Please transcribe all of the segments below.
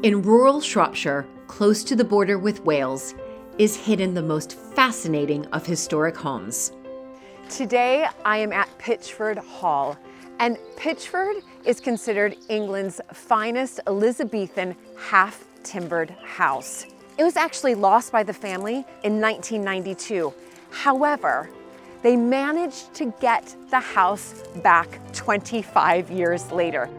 In rural Shropshire, close to the border with Wales, is hidden the most fascinating of historic homes. Today, I am at Pitchford Hall, and Pitchford is considered England's finest Elizabethan half-timbered house. It was actually lost by the family in 1992. However, they managed to get the house back 25 years later.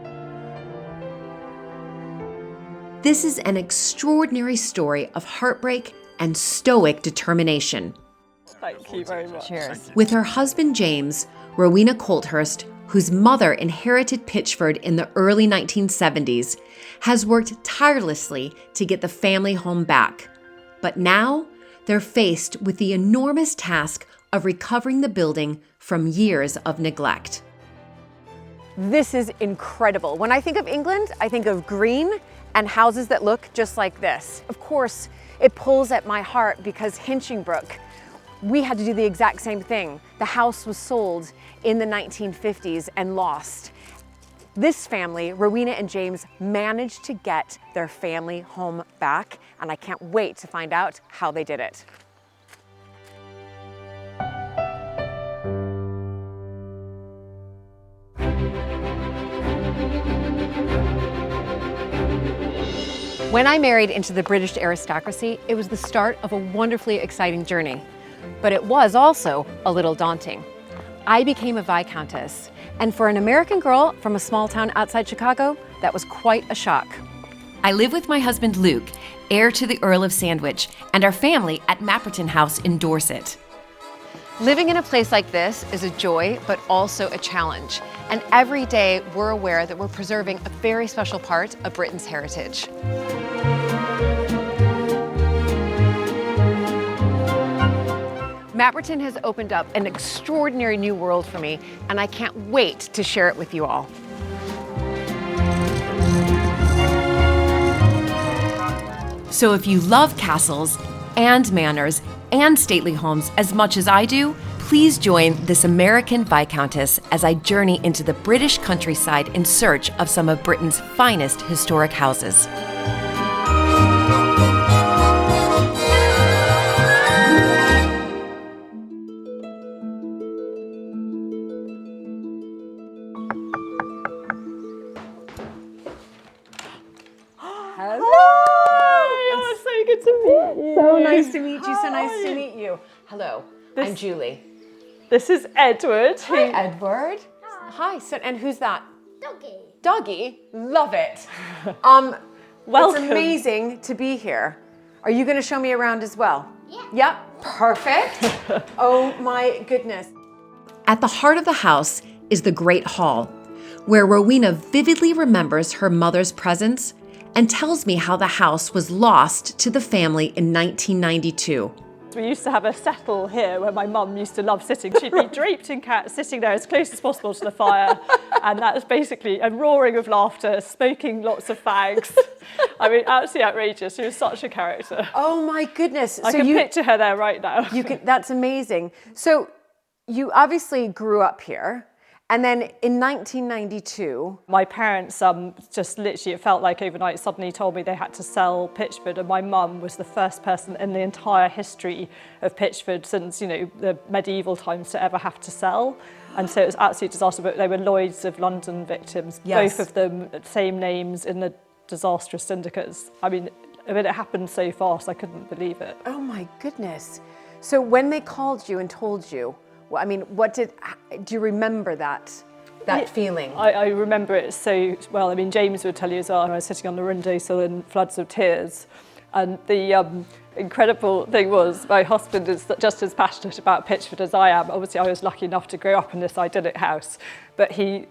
This is an extraordinary story of heartbreak and stoic determination. Thank you very much. Cheers. With her husband James, Rowena Colthurst, whose mother inherited Pitchford in the early 1970s, has worked tirelessly to get the family home back. But now, they're faced with the enormous task of recovering the building from years of neglect. This is incredible. When I think of England, I think of green and houses that look just like this. Of course, it pulls at my heart because Hinchingbrook, we had to do the exact same thing. The house was sold in the 1950s and lost. This family, Rowena and James, managed to get their family home back, and I can't wait to find out how they did it. When I married into the British aristocracy, it was the start of a wonderfully exciting journey. But it was also a little daunting. I became a Viscountess, and for an American girl from a small town outside Chicago, that was quite a shock. I live with my husband Luke, heir to the Earl of Sandwich, and our family at Mapperton House in Dorset. Living in a place like this is a joy, but also a challenge. And every day we're aware that we're preserving a very special part of Britain's heritage. Mapperton has opened up an extraordinary new world for me, and I can't wait to share it with you all. So if you love castles and manors and stately homes as much as I do, please join this American Viscountess as I journey into the British countryside in search of some of Britain's finest historic houses. So nice to meet you, so nice to meet you. Hello, I'm Julie. This is Edward. Hi, Edward. Hi, so, and who's that? Doggy. Doggy? Love it. Welcome. It's amazing to be here. Are you going to show me around as well? Yeah. Yep, perfect. Oh my goodness. At the heart of the house is the Great Hall, where Rowena vividly remembers her mother's presence and tells me how the house was lost to the family in 1992. We used to have a settle here where my mum used to love sitting. She'd be draped in cat, sitting there as close as possible to the fire. And that was basically a roaring of laughter, smoking lots of fags. I mean, absolutely outrageous. She was such a character. Oh my goodness. I can picture her there right now. That's amazing. So you obviously grew up here. And then in 1992, my parents just literally, it felt like overnight, suddenly told me they had to sell Pitchford, and my mum was the first person in the entire history of Pitchford since, you know, the medieval times to ever have to sell. And so it was absolute disaster, but they were Lloyds of London victims, yes. Both of them, same names in the disastrous syndicates. I mean, it happened so fast, I couldn't believe it. Oh my goodness. So when they called you and told you, well, I mean, do you remember that feeling? I remember it so well. I mean, James would tell you as well, I was sitting on the windowsill in floods of tears. And the incredible thing was my husband is just as passionate about Pitchford as I am. Obviously, I was lucky enough to grow up in this idyllic house, but he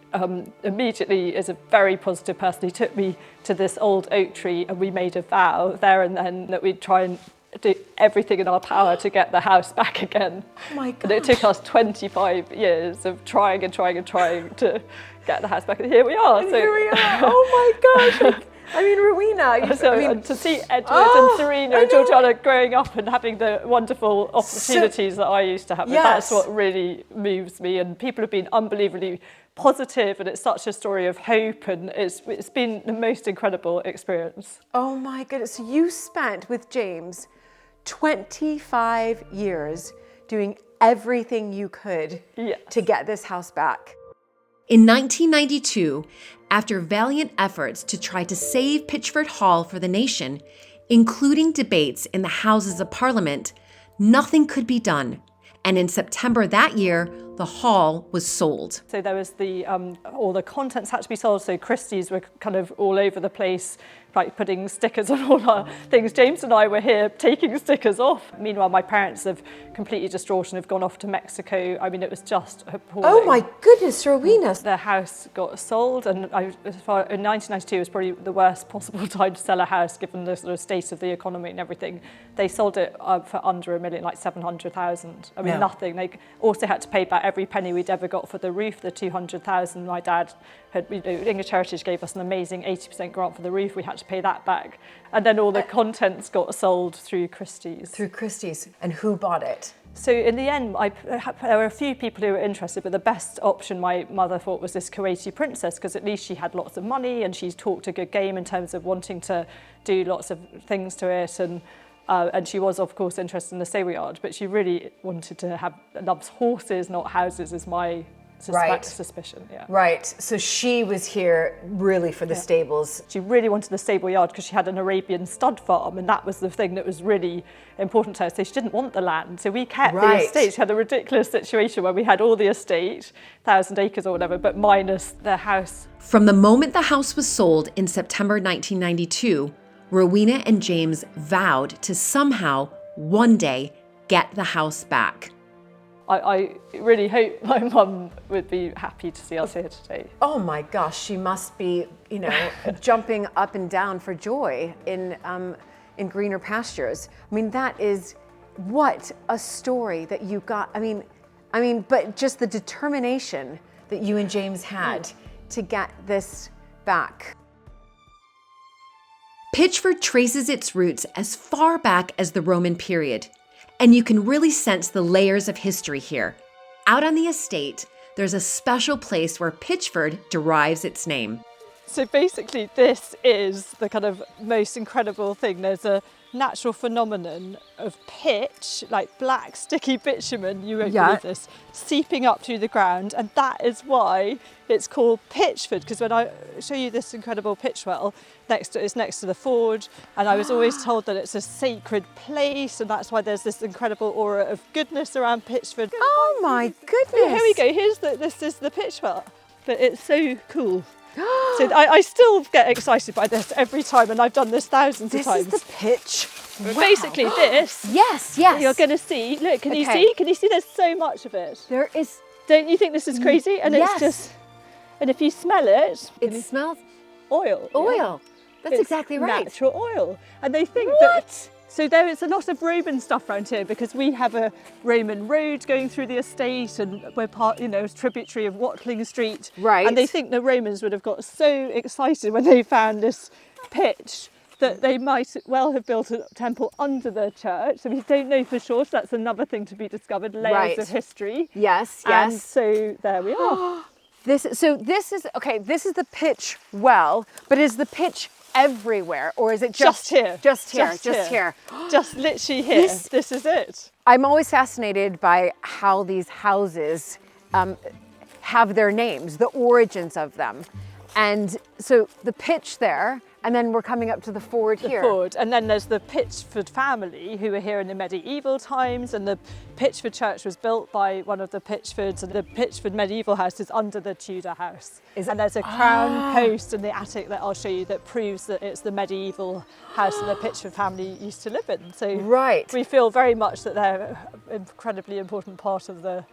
immediately is a very positive person. He took me to this old oak tree and we made a vow there and then that we'd try and do everything in our power to get the house back again. Oh my gosh. And it took us 25 years of trying to get the house back, and here we are. And here we are. Oh my gosh. I mean, Rowena. And to see Edward and Serena and Georgiana growing up and having the wonderful opportunities that I used to have, yes. That's what really moves me. And people have been unbelievably positive, and it's such a story of hope, and it's been the most incredible experience. Oh my goodness. So you spent with James 25 years doing everything you could Yes. to get this house back. In 1992, after valiant efforts to try to save Pitchford Hall for the nation, including debates in the Houses of Parliament, nothing could be done. And in September that year, the hall was sold. So there was all the contents had to be sold. So Christie's were kind of all over the place, like putting stickers on all our things. James and I were here taking stickers off. Meanwhile, my parents have completely distraught and have gone off to Mexico. I mean, it was just appalling. Oh my goodness, Rowena. The house got sold, and in 1992 was probably the worst possible time to sell a house given the sort of state of the economy and everything. They sold it for under $1 million, like 700,000. I mean, nothing. They also had to pay back every penny we'd ever got for the roof, the 200,000. My dad had, English Heritage gave us an amazing 80% grant for the roof. We had to pay that back. And then all the contents got sold through Christie's. Through Christie's. And who bought it? So in the end, there were a few people who were interested, but the best option my mother thought was this Kuwaiti princess, because at least she had lots of money and she talked a good game in terms of wanting to do lots of things to it. And she was, of course, interested in the stable yard, but she really wanted to loves horses, not houses, is my suspicion. Yeah. Right. So she was here really for the stables. She really wanted the stable yard because she had an Arabian stud farm, and that was the thing that was really important to her. So she didn't want the land. So we kept the estate. She had a ridiculous situation where we had all the estate, 1,000 acres or whatever, but minus the house. From the moment the house was sold in September 1992, Rowena and James vowed to somehow, one day, get the house back. I really hope my mum would be happy to see us here today. Oh my gosh, she must be, jumping up and down for joy in greener pastures. I mean, that is what a story that you got. I mean, but just the determination that you and James had to get this back. Pitchford traces its roots as far back as the Roman period, and you can really sense the layers of history here. Out on the estate, there's a special place where Pitchford derives its name. So basically this is the kind of most incredible thing. There's a natural phenomenon of pitch, like black sticky bitumen, you won't believe this, seeping up through the ground, and that is why it's called Pitchford, because when I show you this incredible pitch well, it's next to the forge, and I was always told that it's a sacred place, and that's why there's this incredible aura of goodness around Pitchford. Oh my goodness! Here we go, this is the pitch well, but it's so cool. So I still get excited by this every time, and I've done this thousands of times. This is the pitch. Wow. Basically this. Yes. You're going to see. Look, can you see? Can you see? There's so much of it. There is. Don't you think this is crazy? And it's just. And if you smell it, it smells oil. Oil. Yeah. That's exactly right. Natural oil. And they think that. So there is a lot of Roman stuff around here because we have a Roman road going through the estate, and we're part, a tributary of Watling Street. Right. And they think the Romans would have got so excited when they found this pitch that they might well have built a temple under the church. So we don't know for sure. So that's another thing to be discovered. Layers of history. Yes. And so there we are. This is the pitch well, but is the pitch everywhere, or is it just here? Just here. Just literally here. This is it. I'm always fascinated by how these houses have their names, the origins of them. And so the pitch there, and then we're coming up to the ford here. The ford, and then there's the Pitchford family who were here in the medieval times, and the Pitchford church was built by one of the Pitchfords, and the Pitchford medieval house is under the Tudor house. And there's a crown post in the attic that I'll show you that proves that it's the medieval house that the Pitchford family used to live in. So we feel very much that they're an incredibly important part of the...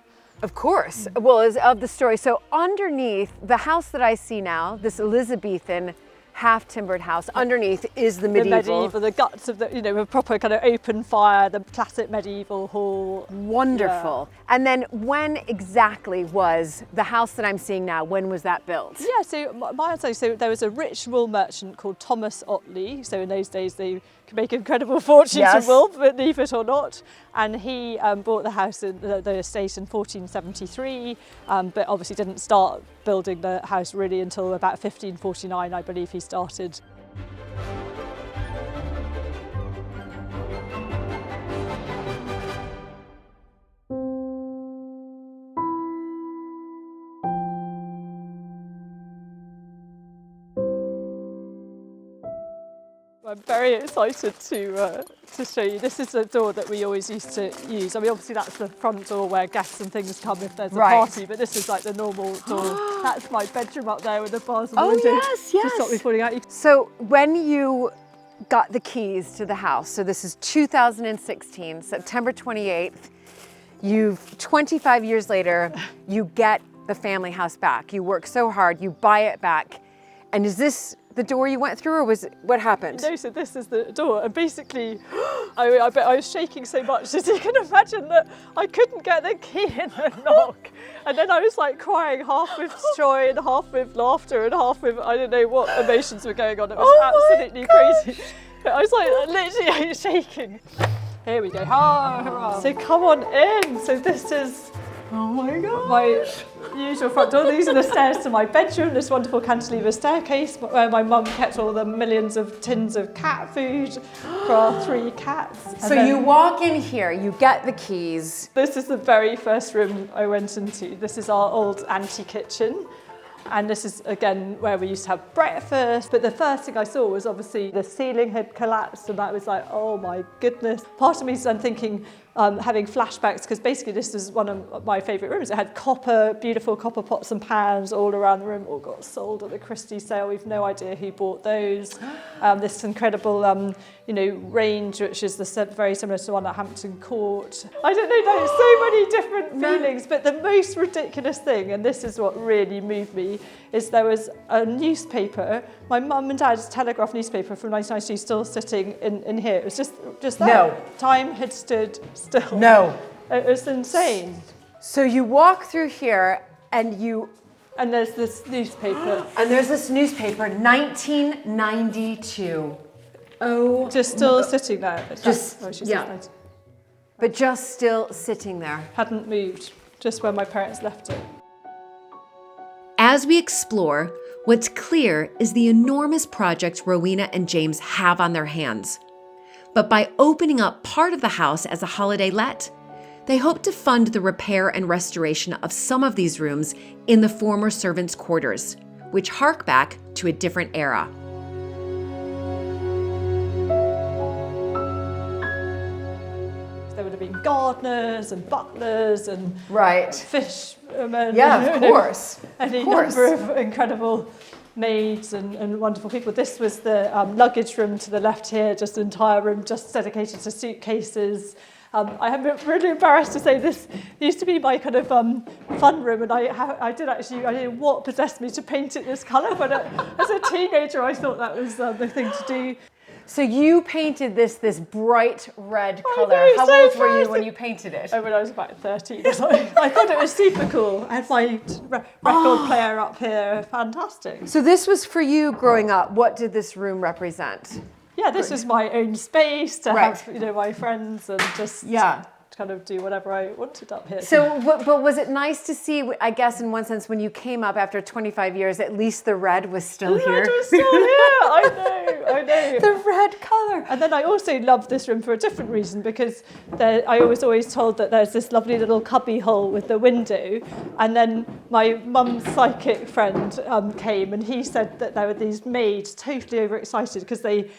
Of course, well, is of the story. So underneath the house that I see now, this Elizabethan half-timbered house, underneath is the medieval. The guts of the, a proper kind of open fire, the classic medieval hall. Wonderful. Yeah. And then when exactly was the house that I'm seeing now, when was that built? Yeah, so my understanding, so there was a rich wool merchant called Thomas Otley. So in those days they could make incredible fortunes in wool, believe it or not. And he bought the house, in the estate in 1473, but obviously didn't start building the house really until about 1549, I believe he started. I'm very excited to show you. This is a door that we always used to use. I mean, obviously that's the front door where guests and things come if there's a party, but this is like the normal door. That's my bedroom up there with the bars on the window. Yes, yes. To stop me falling out. So when you got the keys to the house, so this is 2016, September 28th, 25 years later, you get the family house back. You work so hard, you buy it back. And is this the door you went through, or was it, what happened? No, so this is the door, and basically, I bet I was shaking so much that you can imagine that I couldn't get the key in the lock. And then I was like crying, half with joy and half with laughter and half with, I don't know what emotions were going on. It was absolutely crazy. But I was like literally shaking. Here we go. So come on in. So this is, oh my God, my usual front door. These are the stairs to my bedroom, this wonderful cantilever staircase where my mum kept all the millions of tins of cat food for our 3 cats. So you walk in here, you get the keys. This is the very first room I went into. This is our old anti-kitchen. And this is, again, where we used to have breakfast. But the first thing I saw was obviously the ceiling had collapsed, and that was like, oh my goodness. Part of me is then thinking, having flashbacks, because basically this is one of my favourite rooms. It had beautiful copper pots and pans all around the room, all got sold at the Christie sale. We've no idea who bought those. This incredible, range, which is very similar to the one at Hampton Court. I don't know, there's so many different feelings, but the most ridiculous thing, and this is what really moved me, is there was a newspaper, my mum and dad's Telegraph newspaper from 1992, still sitting in here. It was just there. No. Time had stood still. No. It was insane. So you walk through here and there's this newspaper. And there's this newspaper, 1992. Oh. Just still sitting there. But just still sitting there. Hadn't moved, just where my parents left it. As we explore, what's clear is the enormous project Rowena and James have on their hands. But by opening up part of the house as a holiday let, they hope to fund the repair and restoration of some of these rooms in the former servants' quarters, which hark back to a different era. There would have been gardeners and butlers and fishermen. Yeah, of course. Any number of incredible maids and wonderful people. This was the luggage room to the left here, just an entire room just dedicated to suitcases. I am really embarrassed to say this used to be my kind of fun room, and I don't know what possessed me to paint it this colour, but as a teenager I thought that was the thing to do. So you painted this bright red colour. How old were you when you painted it? Oh, when I was about 13 or something. I thought it was super cool. I had my record player up here. Fantastic. So this was for you growing up. What did this room represent? Yeah, this was my own space to have, my friends and just kind of do whatever I wanted up here. So, but was it nice to see, I guess in one sense, when you came up after 25 years, at least the red was still here? The red was still here, I know. The red colour. And then I also loved this room for a different reason, because I was always told that there's this lovely little cubby hole with the window, and then my mum's psychic friend came, and he said that there were these maids totally overexcited because they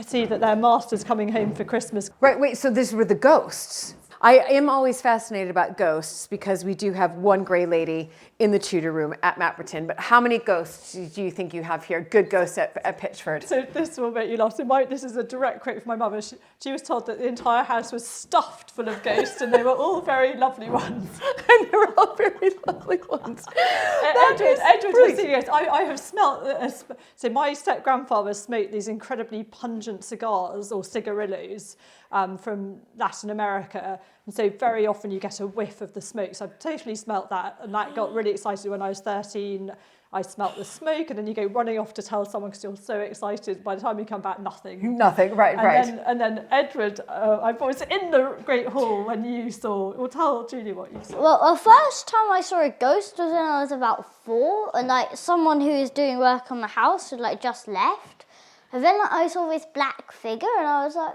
see that their master's coming home for Christmas. Right, wait, so these were the ghosts. I am always fascinated about ghosts because we do have one grey lady in the Tudor room at Mapperton, but how many ghosts do you think you have here? Good ghosts at Pitchford. So this will make you laugh. So this is a direct quote from my mum. She was told that the entire house was stuffed full of ghosts, and they were all very lovely ones. And they were all very lovely ones. Edward was seeing ghosts. I have smelt. So my step-grandfather smoked these incredibly pungent cigars or cigarillos from Latin America. And so very often you get a whiff of the smoke. So I've totally smelt that, and that got really excited when I was 13. I smelt the smoke, and then you go running off to tell someone because you're so excited. By the time you come back, nothing. Nothing, right. And then Edward, I was in the Great Hall when you saw. Well, tell Julie what you saw. Well, the first time I saw a ghost was when I was about 4, and like someone who was doing work on the house had like just left. And then I saw this black figure, and I was like,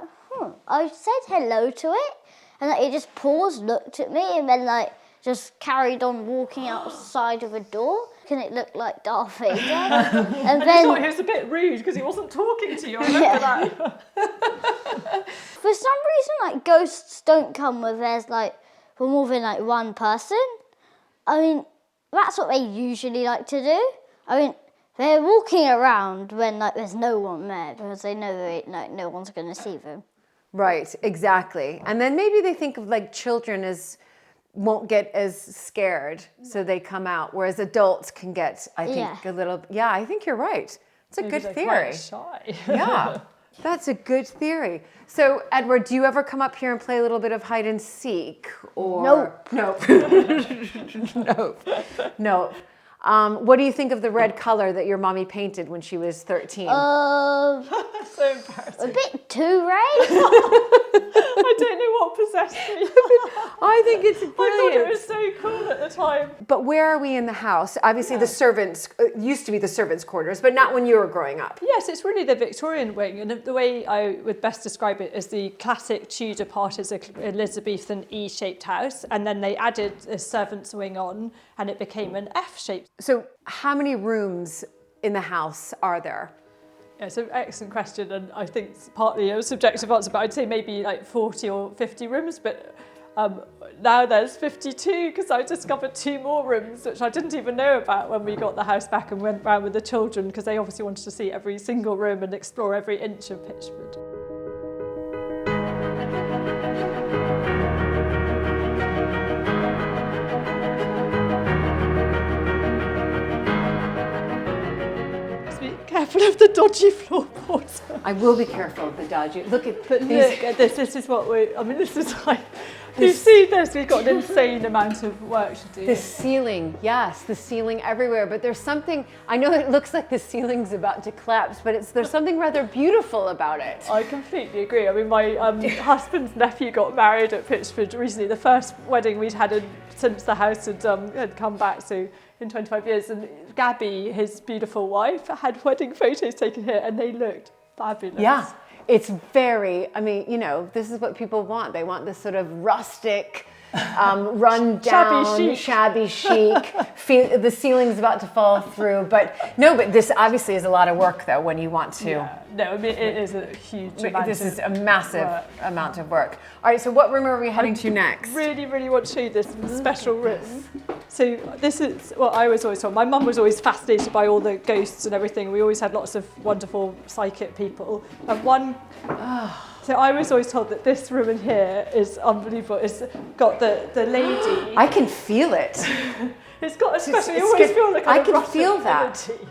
I said hello to it, and like, it just paused, looked at me, and then like just carried on walking outside of a door. And it looked like Darth Vader. And then you thought he was a bit rude because he wasn't talking to you. I remember that. For some reason, like ghosts don't come where there's like for more than like one person. I mean, that's what they usually like to do. I mean, they're walking around when like there's no one there because they know that no one's going to see them. Right, exactly. And then maybe they think of like children as won't get as scared, so they come out, whereas adults can get, I think, a little. Yeah, I think you're right. It's a good theory. Quite shy. Yeah, that's a good theory. So, Edward, do you ever come up here and play a little bit of hide and seek? Or Nope. Nope. What do you think of the red color that your mommy painted when she was 13? So embarrassing. A bit too red. I don't know what possessed me. I think it's brilliant. I thought it was so cool at the time. But where are we in the house? Obviously, the servants used to be the servants' quarters, but not when you were growing up. Yes, it's really the Victorian wing, and the way I would best describe it is the classic Tudor part is an Elizabethan E-shaped house, and then they added a servants' wing on, and it became an F-shaped. So how many rooms in the house are there? Yeah, it's an excellent question, and I think it's partly a subjective answer, but I'd say maybe like 40 or 50 rooms, but now there's 52 because I discovered 2 more rooms, which I didn't even know about when we got the house back and went round with the children because they obviously wanted to see every single room and explore every inch of Pitchford. Careful of the dodgy floorboards. I will be careful of the dodgy. Look at But these. look at this. This is what this is like. You see this? We've got an insane amount of work to do. The ceiling, yes, the ceiling everywhere. But there's something. I know it looks like the ceiling's about to collapse, but there's something rather beautiful about it. I completely agree. I mean, my husband's nephew got married at Pitchford recently. The first wedding we'd had since the house had come back. So in 25 years, and Gabby, his beautiful wife, had wedding photos taken here, and they looked fabulous. Yeah, it's very, I mean, this is what people want. They want this sort of rustic, run down, shabby chic. The ceiling's about to fall through, but this obviously is a lot of work though when you want to. Yeah. No, I mean it is a huge amount. This is a massive amount of work. All right, so what room are we heading to next? Really want to show you this special room. So this is what I was always told. My mum was always fascinated by all the ghosts and everything. We always had lots of wonderful psychic people. And so I was always told that this room in here is unbelievable. It's got the lady. I can feel it. It's got a special. You always feel like I can feel that. Energy.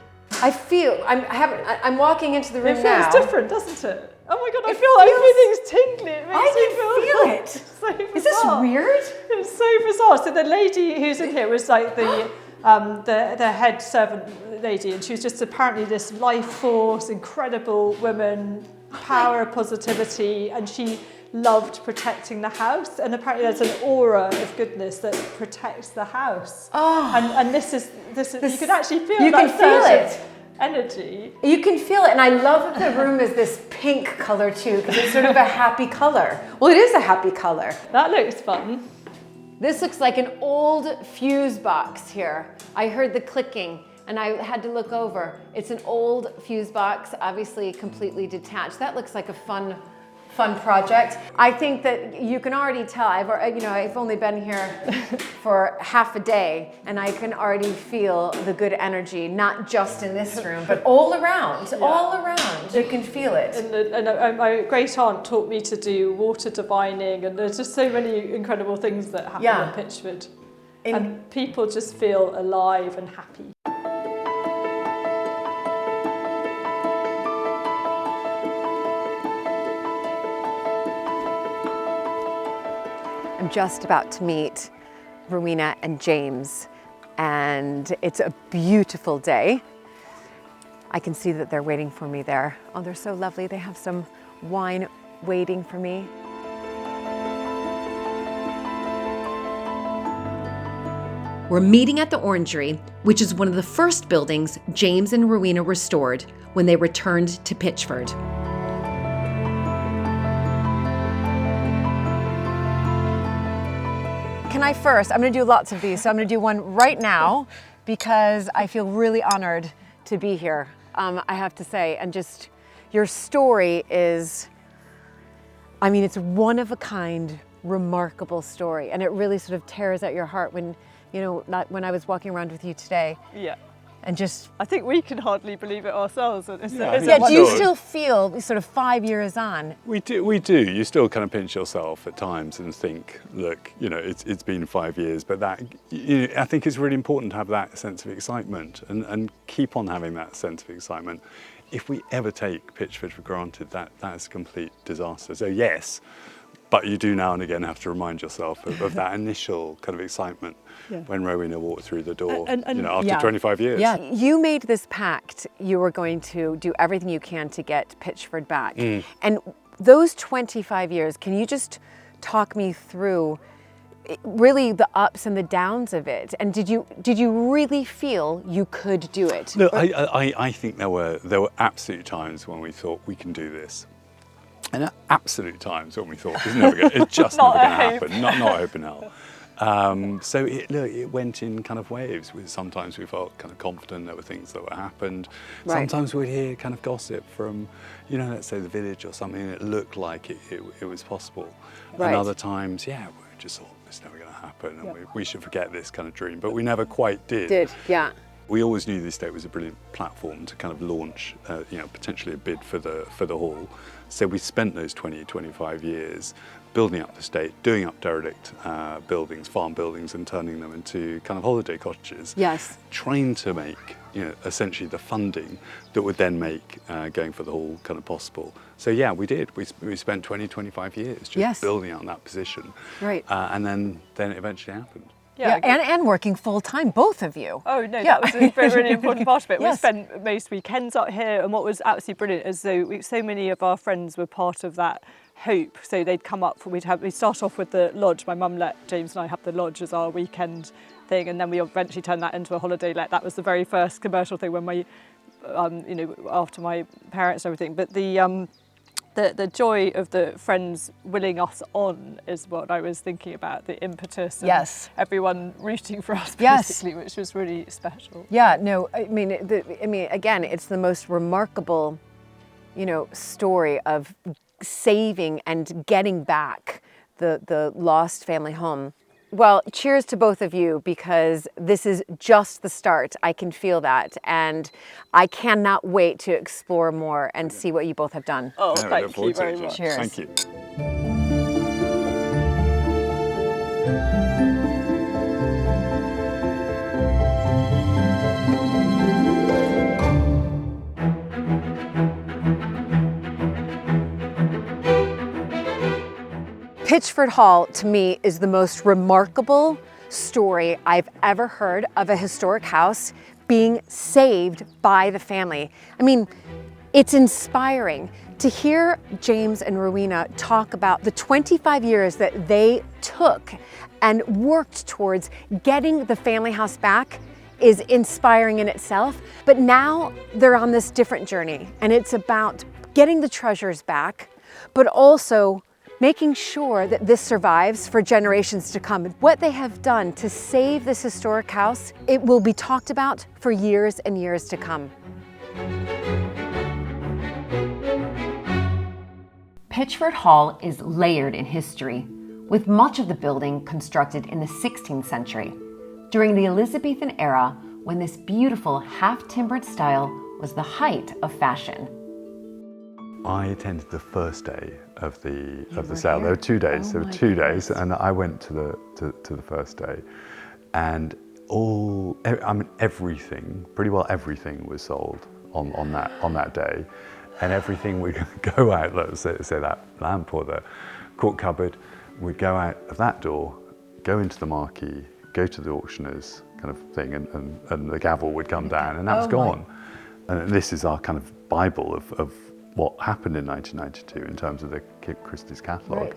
I'm walking into the room now. It feels different, doesn't it? Oh my God, I feel everything's tingly. It makes me feel it. So bizarre. Is this weird? It's so bizarre. So the lady who's in here was like the head servant lady, and she was just apparently this life force, incredible woman, power, positivity, and she loved protecting the house, and apparently there's an aura of goodness that protects the house. And this is you can actually feel you that can feel surge it. of energy. You can feel it, and I love that the room is this pink color too, because it's sort of a happy color. Well, it is a happy color. That looks fun. This looks like an old fuse box here. I heard the clicking and I had to look over. It's an old fuse box, obviously completely detached. That looks like a fun project. I think that you can already tell, I've only been here for half a day, and I can already feel the good energy, not just in this room, but all around, you can feel it. And my great aunt taught me to do water divining, and there's just so many incredible things that happen in Pitchford. And people just feel alive and happy. I'm just about to meet Rowena and James, and it's a beautiful day. I can see that they're waiting for me there. Oh, they're so lovely. They have some wine waiting for me. We're meeting at the Orangery, which is one of the first buildings James and Rowena restored when they returned to Pitchford. Can I first, I'm gonna do lots of these, so I'm gonna do one right now because I feel really honored to be here, I have to say. And just, your story is, I mean, it's one of a kind, remarkable story. And it really sort of tears at your heart when, you know, when I was walking around with you today. Yeah. And just, I think we can hardly believe it ourselves. do you still feel sort of 5 years on? We do. You still kind of pinch yourself at times and think, look, you know, it's been 5 years, but that, you know, I think it's really important to have that sense of excitement and keep on having that sense of excitement. If we ever take Pitchford for granted, that's a complete disaster. So yes, but you do now and again have to remind yourself of that initial kind of excitement when Rowena walked through the door, you know, after 25 years. Yeah, you made this pact. You were going to do everything you can to get Pitchford back. And those 25 years, can you just talk me through really the ups and the downs of it? And did you really feel you could do it? Look, I think there were absolute times when we thought we can do this. And at absolute times when we thought it's just never going to happen, not hope in hell. So it went in kind of waves. Sometimes we felt kind of confident there were things that were happened. Right. Sometimes we'd hear kind of gossip from, you know, let's say the village or something, and it looked like it was possible. Right. And other times, we just thought it's never going to happen, and we should forget this kind of dream. But we never quite did. We always knew the estate was a brilliant platform to kind of launch, you know, potentially a bid for the hall. So we spent those 25 years building up the estate, doing up derelict buildings, farm buildings, and turning them into kind of holiday cottages. Yes. Trying to make, you know, essentially the funding that would then make going for the hall kind of possible. So yeah, we did. We spent 25 years just building out that position. Right. And then it eventually happened. And working full time, both of you. Oh no, that was a really important part of it. We spent most weekends out here, and what was absolutely brilliant is so many of our friends were part of that hope. So they'd come up, we'd start off with the lodge. My mum let James and I have the lodge as our weekend thing, and then we eventually turned that into a holiday let. That was the very first commercial thing when we, you know, after my parents and everything. But the joy of the friends willing us on is what I was thinking about, the impetus and everyone rooting for us basically, which was really special. Yeah, no, I mean, again, it's the most remarkable, you know, story of saving and getting back the lost family home. Well, cheers to both of you, because this is just the start. I can feel that, and I cannot wait to explore more and see what you both have done. Oh, thank you very much. Cheers. Thank you. Pitchford Hall, to me, is the most remarkable story I've ever heard of a historic house being saved by the family. I mean, it's inspiring to hear James and Rowena talk about the 25 years that they took and worked towards getting the family house back is inspiring in itself. But now they're on this different journey, and it's about getting the treasures back, but also making sure that this survives for generations to come. What they have done to save this historic house, it will be talked about for years and years to come. Pitchford Hall is layered in history, with much of the building constructed in the 16th century, during the Elizabethan era, when this beautiful half-timbered style was the height of fashion. I attended the first day of the sale. There were 2 days. There were 2 days, and I went to the first day, and everything, pretty well everything, was sold on that day, and everything would go out. Let's say that lamp or the cork cupboard would go out of that door, go into the marquee, go to the auctioneers, kind of thing, and the gavel would come down, and that was gone. And this is our kind of Bible of what happened in 1992 in terms of the Kit Christie's catalogue. Right.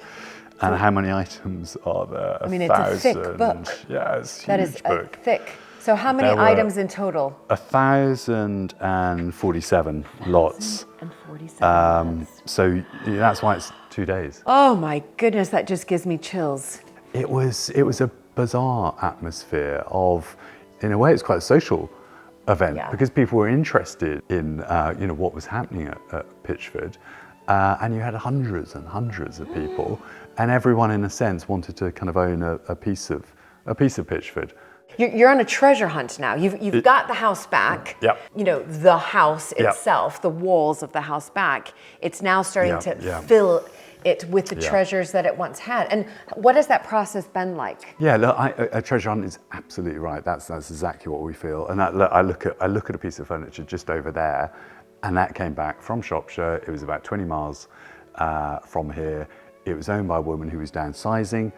And how many items are there? I mean, it's a thick book. Yeah, it's a huge That is book. thick. So how many There were items in total? 1,047 lots. And 47. So that's why it's 2 days. Oh my goodness, that just gives me chills. It was a bizarre atmosphere of, in a way, it's quite a social event because people were interested in what was happening at Pitchford, and you had hundreds and hundreds of people, and everyone, in a sense, wanted to kind of own a piece of Pitchford. You're on a treasure hunt now. You've got the house back. Yep. You know, the house itself, the walls of the house back. It's now starting to fill it with the treasures that it once had. And what has that process been like? Yeah, look, a treasure hunt is absolutely right. That's exactly what we feel. And I look at a piece of furniture just over there, and that came back from Shropshire. It was about 20 miles from here. It was owned by a woman who was downsizing,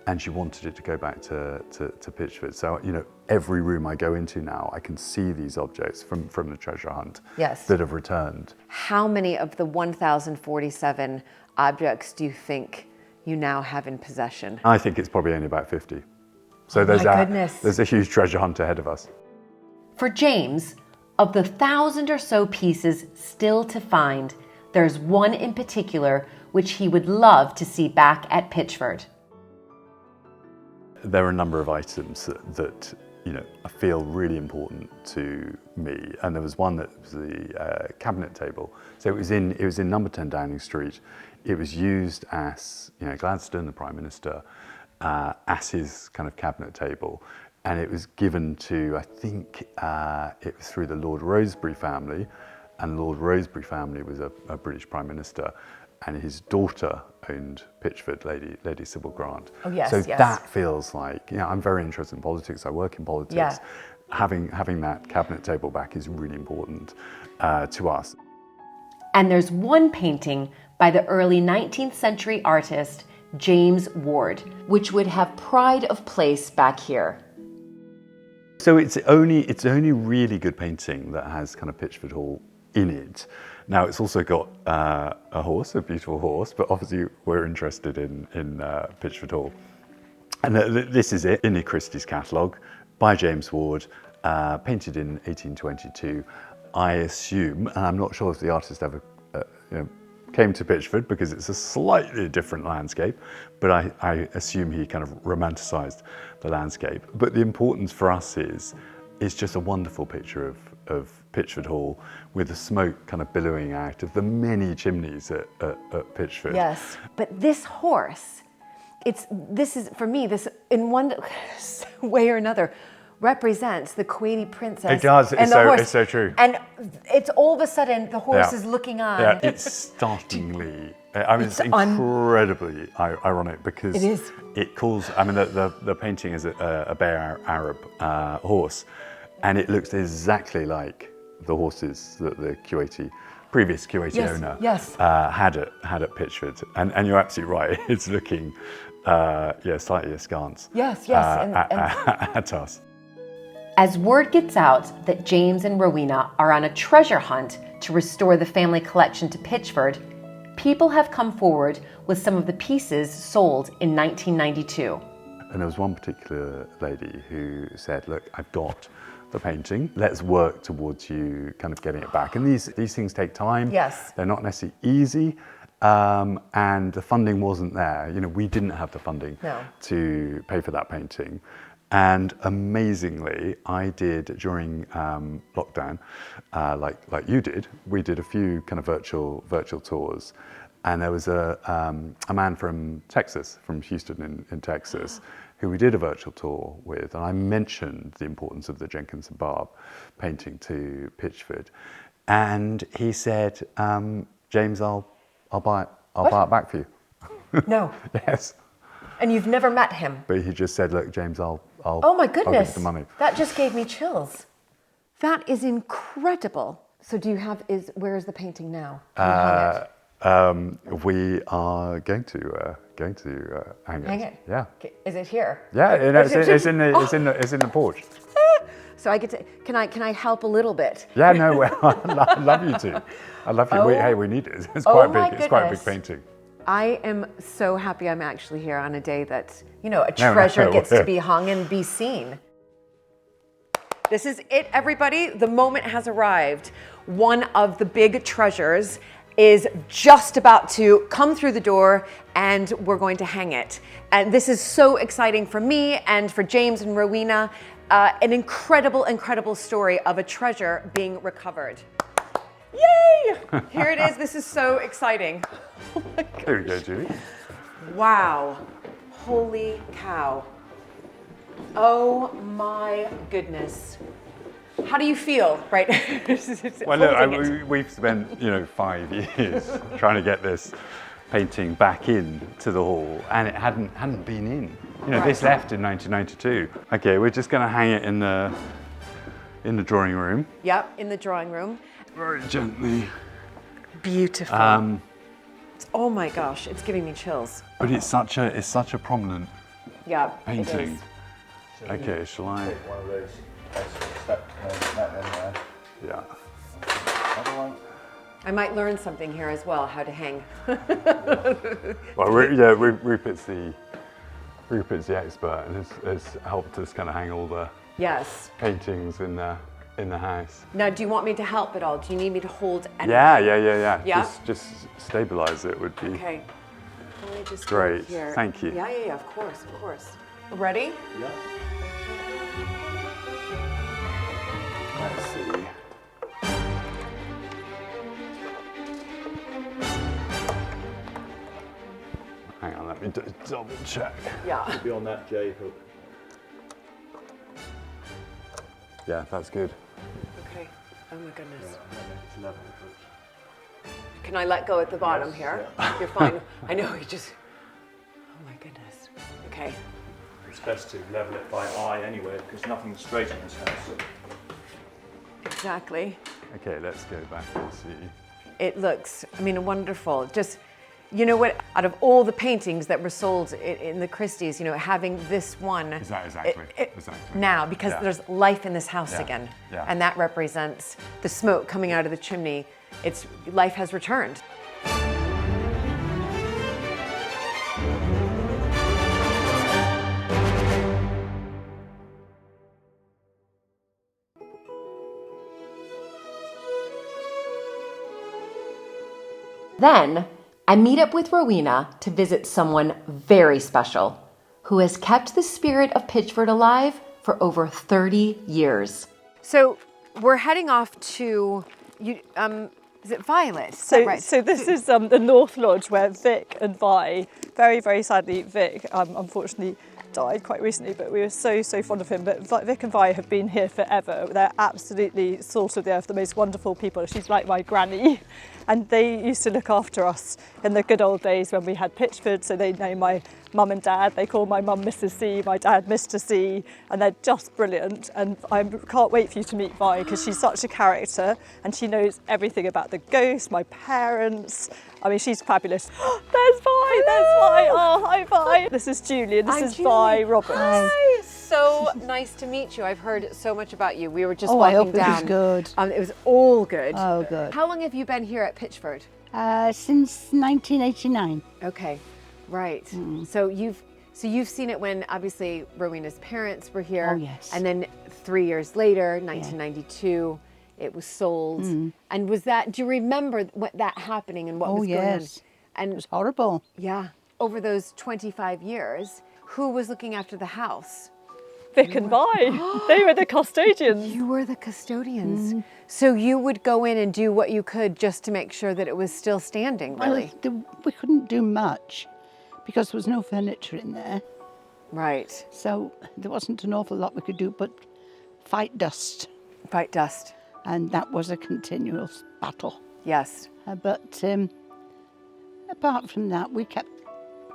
and she wanted it to go back to Pitchford. So, every room I go into now, I can see these objects from the treasure hunt that have returned. How many of the 1,047 objects do you think you now have in possession? I think it's probably only about 50. So there's a huge treasure hunt ahead of us. For James, of the 1,000 or so pieces still to find, there's one in particular which he would love to see back at Pitchford. There are a number of items that I feel really important to me, and there was one that was the cabinet table. So it was in number 10 Downing Street. It was used as Gladstone, the Prime Minister, as his kind of cabinet table, and it was given to, I think it was through the Lord Rosebery family, and Lord Rosebery family was a British Prime Minister, and his daughter owned Pitchford, Lady Sybil Grant. Oh yes, so that feels like, I'm very interested in politics. I work in politics. Yeah. Having that cabinet table back is really important to us. And there's one painting by the early 19th century artist James Ward, which would have pride of place back here. So it's only really good painting that has kind of Pitchford Hall in it. Now it's also got a horse, a beautiful horse, but obviously we're interested in Pitchford Hall. And this is it, in the Christie's catalogue by James Ward, painted in 1822. I assume, and I'm not sure if the artist ever came to Pitchford because it's a slightly different landscape, but I assume he kind of romanticised the landscape. But the importance for us is just a wonderful picture of Pitchford Hall with the smoke kind of billowing out of the many chimneys at Pitchford. Yes, but this horse, this is for me, this in one way or another represents the Kuwaiti princess. It does, it's so true. And it's all of a sudden the horse is looking on. Yeah, it's startlingly, it's incredibly ironic because it calls, the painting is a Bear Arab horse, and it looks exactly like the horses that the previous Kuwaiti owner had at Pitchford. And you're absolutely right, it's looking slightly askance at us. As word gets out that James and Rowena are on a treasure hunt to restore the family collection to Pitchford, people have come forward with some of the pieces sold in 1992. And there was one particular lady who said, look, I've got the painting, let's work towards you kind of getting it back. And these things take time. Yes. They're not necessarily easy. And the funding wasn't there. We didn't have the funding to pay for that painting. And amazingly, I did during lockdown, like you did. We did a few kind of virtual tours, and there was a man from Texas, from Houston in Texas, who we did a virtual tour with, and I mentioned the importance of the Jenkins and Barb painting to Pitchford, and he said, "James, I'll buy it back for you." No. Yes. And you've never met him? But he just said, look, James, I'll oh my goodness, I'll give you the money. That just gave me chills. That is incredible. So where is the painting now? We are going to hang it. Hang it? Yeah. Okay. Is it here? Yeah, it's in the porch. So I get to, can I help a little bit? Yeah, no, well, I'd love you to. I'd love you. Hey, we need it. It's quite big. It's quite a big painting. I am so happy I'm actually here on a day that, you know, a treasure gets to be hung and be seen. This is it, everybody. The moment has arrived. One of the big treasures is just about to come through the door and we're going to hang it. And this is so exciting for me and for James and Rowena. An incredible, incredible story of a treasure being recovered. Yay! Here it is. This is so exciting. Oh my gosh. Here we go, Julie. Wow. Holy cow. Oh my goodness. How do you feel, right? Well, look, we've spent, 5 years trying to get this painting back in to the hall, and it hadn't been in. This left in 1992. Okay, we're just going to hang it in the drawing room. Yep, in the drawing room. Very gently. Beautiful. Oh my gosh, it's giving me chills. But it's such a prominent painting. It is. Okay, shall I? Take one of those steps and that in there. Yeah. Other one. I might learn something here as well, how to hang. Well, Rupert's the expert, and has helped us kind of hang all the paintings in the house. Now, do you want me to help at all? Do you need me to hold anything? Yeah. Yeah? Just stabilize it would be Okay. Let me just great. Here. Thank you. Yeah, of course. Ready? Yeah. Let's see. Hang on, let me double check. Yeah. Should be on that J hook. Yeah, that's good. Okay. Oh my goodness. It's 11 hooks. Can I let go at the bottom here? You're fine. I know, you just... Oh my goodness. Okay. It's best to level it by eye anyway, because nothing's straight in this house. Exactly. Okay, let's go back and see. It looks, wonderful. Just, you know what, out of all the paintings that were sold in the Christie's, having this one. Is that exactly? Now, because there's life in this house again. Yeah. And that represents the smoke coming out of the chimney. Life has returned. Then, I meet up with Rowena to visit someone very special who has kept the spirit of Pitchford alive for over 30 years. So we're heading off to, is it Violet? Is that right? So this is the North Lodge where Vic and Vi, very, very sadly, Vic unfortunately died quite recently, but we were so fond of him. But Vic and Vi have been here forever. They're absolutely salt of the earth, the most wonderful people. She's like my granny. And they used to look after us in the good old days when we had Pitchford. So they know my mum and dad. They call my mum Mrs. C, my dad Mr. C, and they're just brilliant. And I can't wait for you to meet Vi because she's such a character and she knows everything about the ghost, my parents. She's fabulous. There's Vi, there's Vi. Oh, hi Vi. This is Julie and this is Vi Roberts. Hi. So nice to meet you. I've heard so much about you. We were just walking I hope down. it was good. It was all good. Oh, good. How long have you been here at Pitchford? Since 1989. Okay, right. So you've seen it when obviously Rowena's parents were here. Oh, yes. And then 3 years later, 1992, it was sold. And was that? Do you remember that happening and what was going on? And it was horrible. Yeah. Over those 25 years, who was looking after the house? Vic and Vi, they were the custodians. You were the custodians. So you would go in and do what you could just to make sure that it was still standing, really? Well, we couldn't do much because there was no furniture in there. Right. So there wasn't an awful lot we could do but fight dust. Fight dust. And that was a continuous battle. Yes. But apart from that, we kept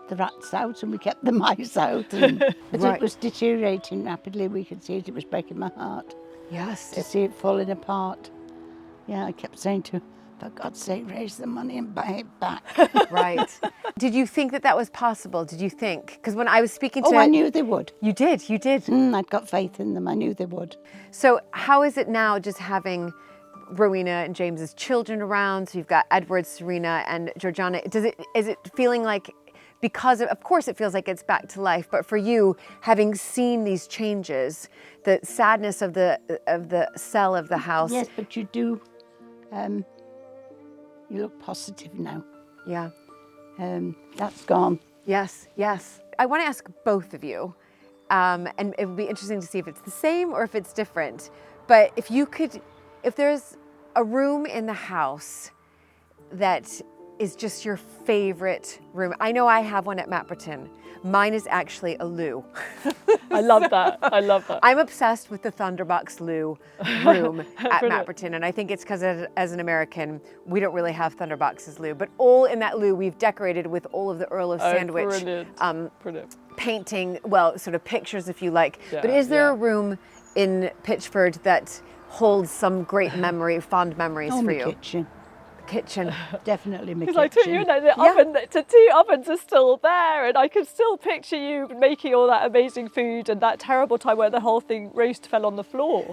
the rats out and we kept the mice out. And, but it was deteriorating rapidly. We could see it. It was breaking my heart Yes. to see it falling apart. Yeah, I kept saying to For God's sake, raise the money and buy it back. Right. Did you think that that was possible? Did you think? Because when I was speaking to... Oh, I knew they would. You did, you did. I'd got faith in them. I knew they would. So how is it now just having Rowena and James's children around? So you've got Edward, Serena, and Georgiana. Is it feeling like, because of course it feels like it's back to life, but for you, having seen these changes, the sadness of the cell of the house. Yes, but you do, you look positive now. Yeah. That's gone. Yes, yes. I want to ask both of you, and it would be interesting to see if it's the same or if it's different. But if there's a room in the house that is just your favorite room. I know I have one at Mapperton. Mine is actually a loo. I love that. I love that. I'm obsessed with the Thunderbox loo room at Mapperton, and I think it's because as an American, we don't really have Thunderbox's loo, but all in that loo we've decorated with all of the Earl of Sandwich Brilliant. painting, well, sort of pictures if you like. Yeah, but is there a room in Pitchford that holds some great memory, fond memories for my you? kitchen. Kitchen. Definitely my Because kitchen. I took you, the oven, the two ovens are still there, and I can still picture you making all that amazing food, and that terrible time where the whole thing roast fell on the floor.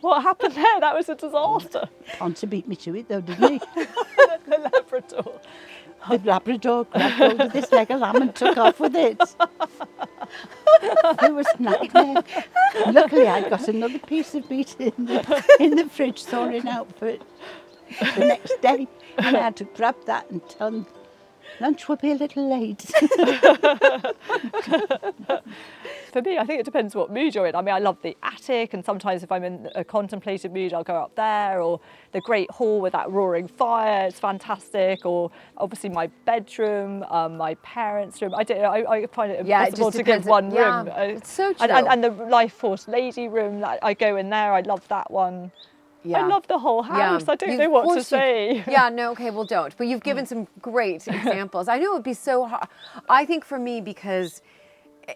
What happened there? That was a disaster. Ponce beat me to it though, didn't he? The Labrador. The Labrador grabbed hold of this leg of lamb and took off with it. It was a nightmare. Luckily, I'd got another piece of meat in the fridge thawing out for it the next day. And I had to grab that and tell them lunch will be a little late. For me, I think it depends what mood you're in. I mean, I love the attic, and sometimes if I'm in a contemplative mood, I'll go up there, or the great hall with that roaring fire, it's fantastic, or obviously my bedroom, my parents' room. I find it impossible to give one room. It's so true. And the Life Force Lady room, I go in there, I love that one. Yeah. I love the whole house. I don't You've know what to forced say. Yeah, no, okay, well, don't. But you've given some great examples. I know it would be so hard. I think for me, because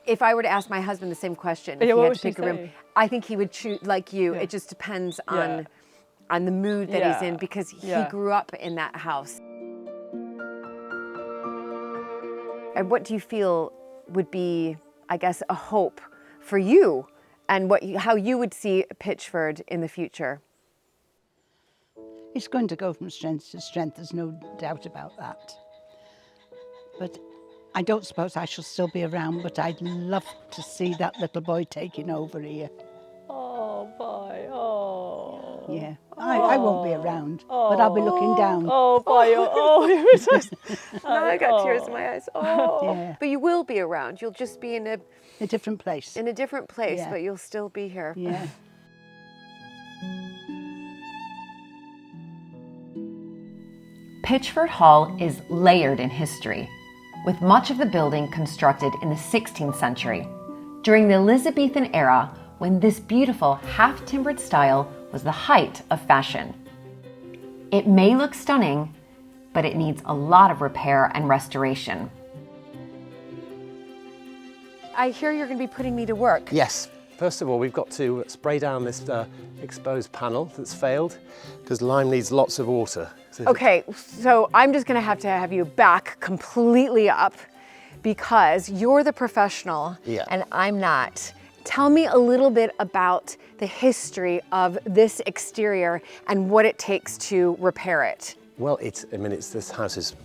if I were to ask my husband the same question, if he had to pick a room, I think he would choose, like you, it just depends on the mood that he's in, because he grew up in that house. And what do you feel would be, I guess, a hope for you, and how you would see Pitchford in the future? It's going to go from strength to strength, there's no doubt about that. But I don't suppose I shall still be around, but I'd love to see that little boy taking over here. Oh, bye. Oh. Yeah, I won't be around, but I'll be looking down. Oh, bye. Now I got tears in my eyes. Oh, Yeah. but you will be around. You'll just be in A different place. a different place, Yeah. but you'll still be here. Yeah. Pitchford Hall is layered in history, with much of the building constructed in the 16th century, during the Elizabethan era, when this beautiful half-timbered style was the height of fashion. It may look stunning, but it needs a lot of repair and restoration. I hear you're going to be putting me to work. Yes. First of all, we've got to spray down this exposed panel that's failed, because lime needs lots of water. So Okay, so I'm just going to have you back completely up, because you're the professional and I'm not. Tell me a little bit about the history of this exterior and what it takes to repair it. Well, this house has,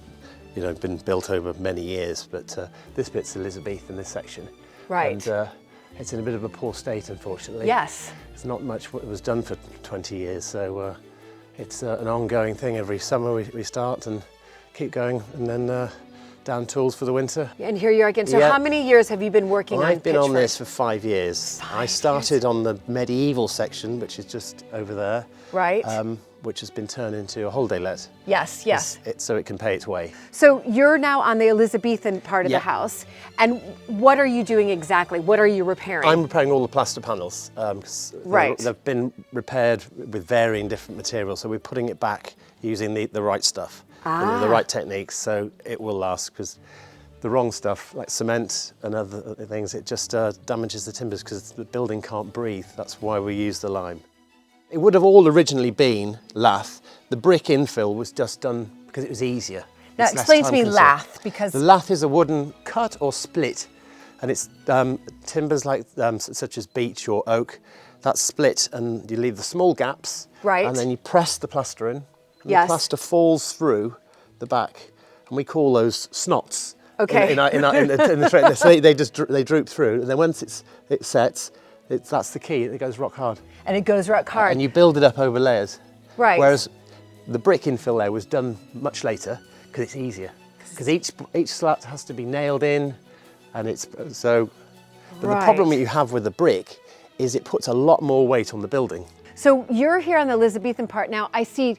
been built over many years, but this bit's Elizabethan, this section. Right. And it's in a bit of a poor state, unfortunately. Yes. It's not much what was done for 20 years, so it's an ongoing thing. Every summer we start and keep going, and then down tools for the winter. And here you are again. So how many years have you been working on I've been on Pitchford? this for 5 years. I started on the medieval section, which is just over there. Right. Which has been turned into a holiday let. Yes, yes. So it can pay its way. So you're now on the Elizabethan part of the house. And what are you doing exactly? What are you repairing? I'm repairing all the plaster panels. 'Cause Right. They've been repaired with varying different materials, so we're putting it back using the right stuff, the right techniques, so it will last, because the wrong stuff, like cement and other things, it just damages the timbers because the building can't breathe. That's why we use the lime. It would have all originally been lath. The brick infill was just done because it was easier. Now It's less explain to me time-consuming. lath, because The lath is a wooden cut or split, and it's timbers like such as beech or oak. That's split, and you leave the small gaps. Right. And then you press the plaster in. And Yes. The plaster falls through the back, and we call those snots. Okay. In the trade, so they droop through, and then once it sets, that's the key. It goes rock hard. and it goes rock hard. And you build it up over layers. Right. Whereas the brick infill layer was done much later because it's easier. Because each slat has to be nailed in, and it's so. But the problem Right. that you have with the brick is it puts a lot more weight on the building. So you're here on the Elizabethan part now. I see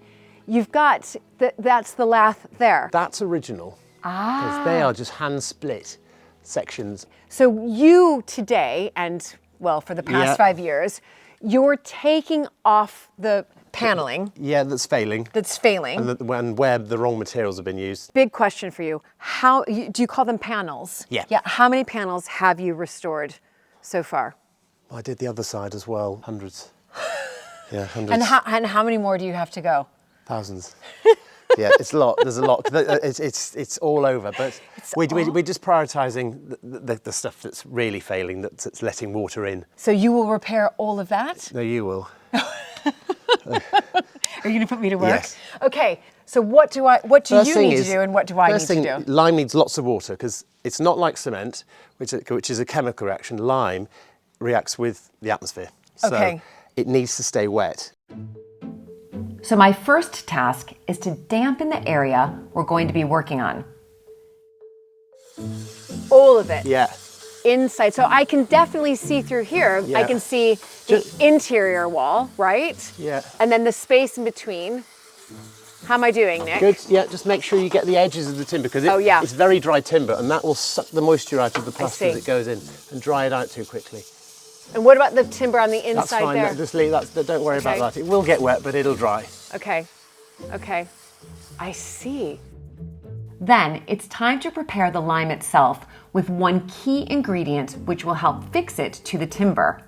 you've got, that's the lath there. That's original. Because they are just hand split sections. So you today, and well, for the past Yeah. 5 years, you're taking off the paneling Yeah, that's failing. that's failing. And where the wrong materials have been used. Big question for you. Do you call them panels? Yeah. Yeah. How many panels have you restored so far? I did the other side as well, hundreds. Yeah, hundreds. And how many more do you have to go? Thousands. Yeah, it's a lot. There's a lot. It's all over. But we're just prioritising the stuff that's really failing, that's letting water in. So you will repair all of that? No, you will. Are you going to put me to work? Yes. Okay. So what do First you thing need to is- do, and what do I need first thing, to do? Lime needs lots of water because it's not like cement, which is a chemical reaction. Lime reacts with the atmosphere. So Okay. it needs to stay wet. So my first task is to dampen the area we're going to be working on. All of it. Yeah. Inside. So I can definitely see through here. I Yeah. can see the interior wall, right? Yeah. And then the space in between. How am I doing, Nick? Good. Yeah, just make sure you get the edges of the timber because Oh, yeah. it's very dry timber and that will suck the moisture out of the plaster as see. it goes in and dry it out too quickly. And what about the timber on the That's inside fine. there? Just leave that. Don't worry Okay. about that. It will get wet, but it'll dry. Okay. Okay. I see. Then it's time to prepare the lime itself with one key ingredient which will help fix it to the timber.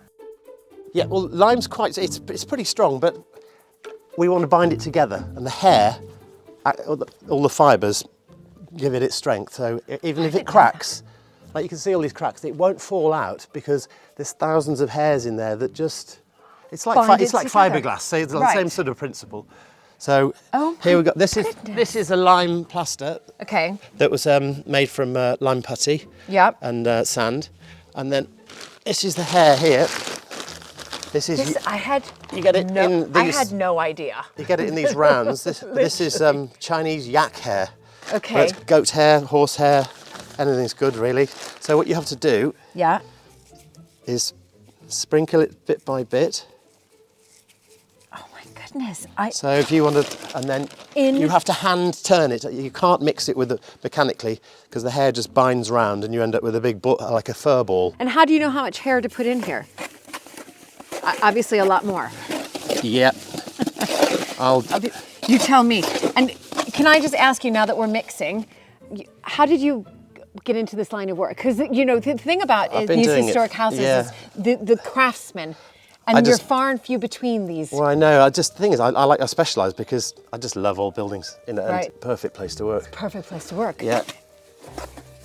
Yeah. Well, lime's it's pretty strong, but we want to bind it together, and the hair, all the fibres, give it its strength. So even if it cracks, like you can see all these cracks, it won't fall out because there's thousands of hairs in there that just. It's like Bind it it's like together. fiberglass. So it's the Right. same sort of principle. So Oh here my we go. This is a lime plaster Okay. that was made from lime putty Yep. and sand, and then this is the hair here. This is I had you get it in I these. had no idea. You get it in these rounds. This is Chinese yak hair. Okay. Well, it's goat hair, horse hair, anything's good really. So what you have to do Yeah. is sprinkle it bit by bit. Oh my goodness. So if you want to, and then you have to hand turn it. You can't mix it with mechanically because the hair just binds round and you end up with a big like a fur ball. And how do you know how much hair to put in here? Obviously a lot more. Yeah. You tell me. And can I just ask you now that we're mixing, how did you get into this line of work? Because, you know, the thing about I've been these doing it, historic houses yeah. is the craftsmen. And you're far and few between these. Well, I know. The thing is, I specialise because I just love old buildings. And Right. perfect place to work. Perfect place to work. Yeah.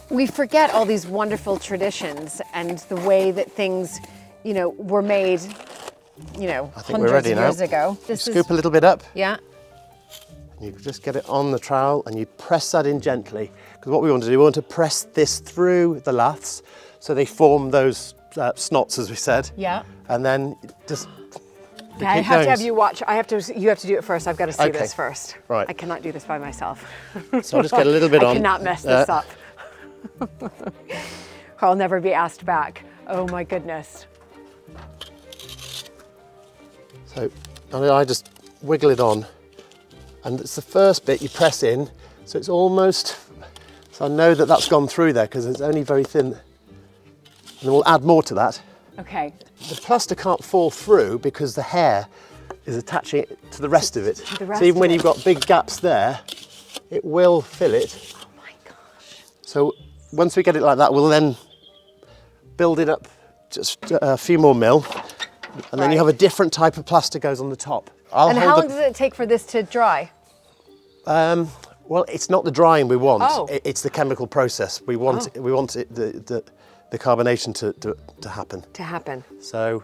We forget all these wonderful traditions and the way that things, you know, were made, you know, I think we're hundreds ready of now. years ago. Scoop a little bit up. Yeah. You just get it on the trowel and you press that in gently. Because what we want to do, we want to press this through the laths so they form those snots, as we said. Yeah. And then just. I keep have going. to have you watch. You have to do it first. I've got to see Okay. this first. Right. I cannot do this by myself. So I'll just get a little bit I on. cannot mess this up. Or I'll never be asked back. Oh my goodness. So I just wiggle it on. And it's the first bit you press in. So it's almost. So I know that that's gone through there because it's only very thin. And then we'll add more to that. Okay. The plaster can't fall through because the hair is attaching it to the rest of it. the rest So even of when it. you've got big gaps there, it will fill it. Oh my gosh. So once we get it like that, we'll then build it up just a few more mil. And then you have a different type of plaster goes on the top. And how long does it take for this to dry? Well, it's not the drying we want. Oh. It's the chemical process. We want the carbonation to happen. To happen. So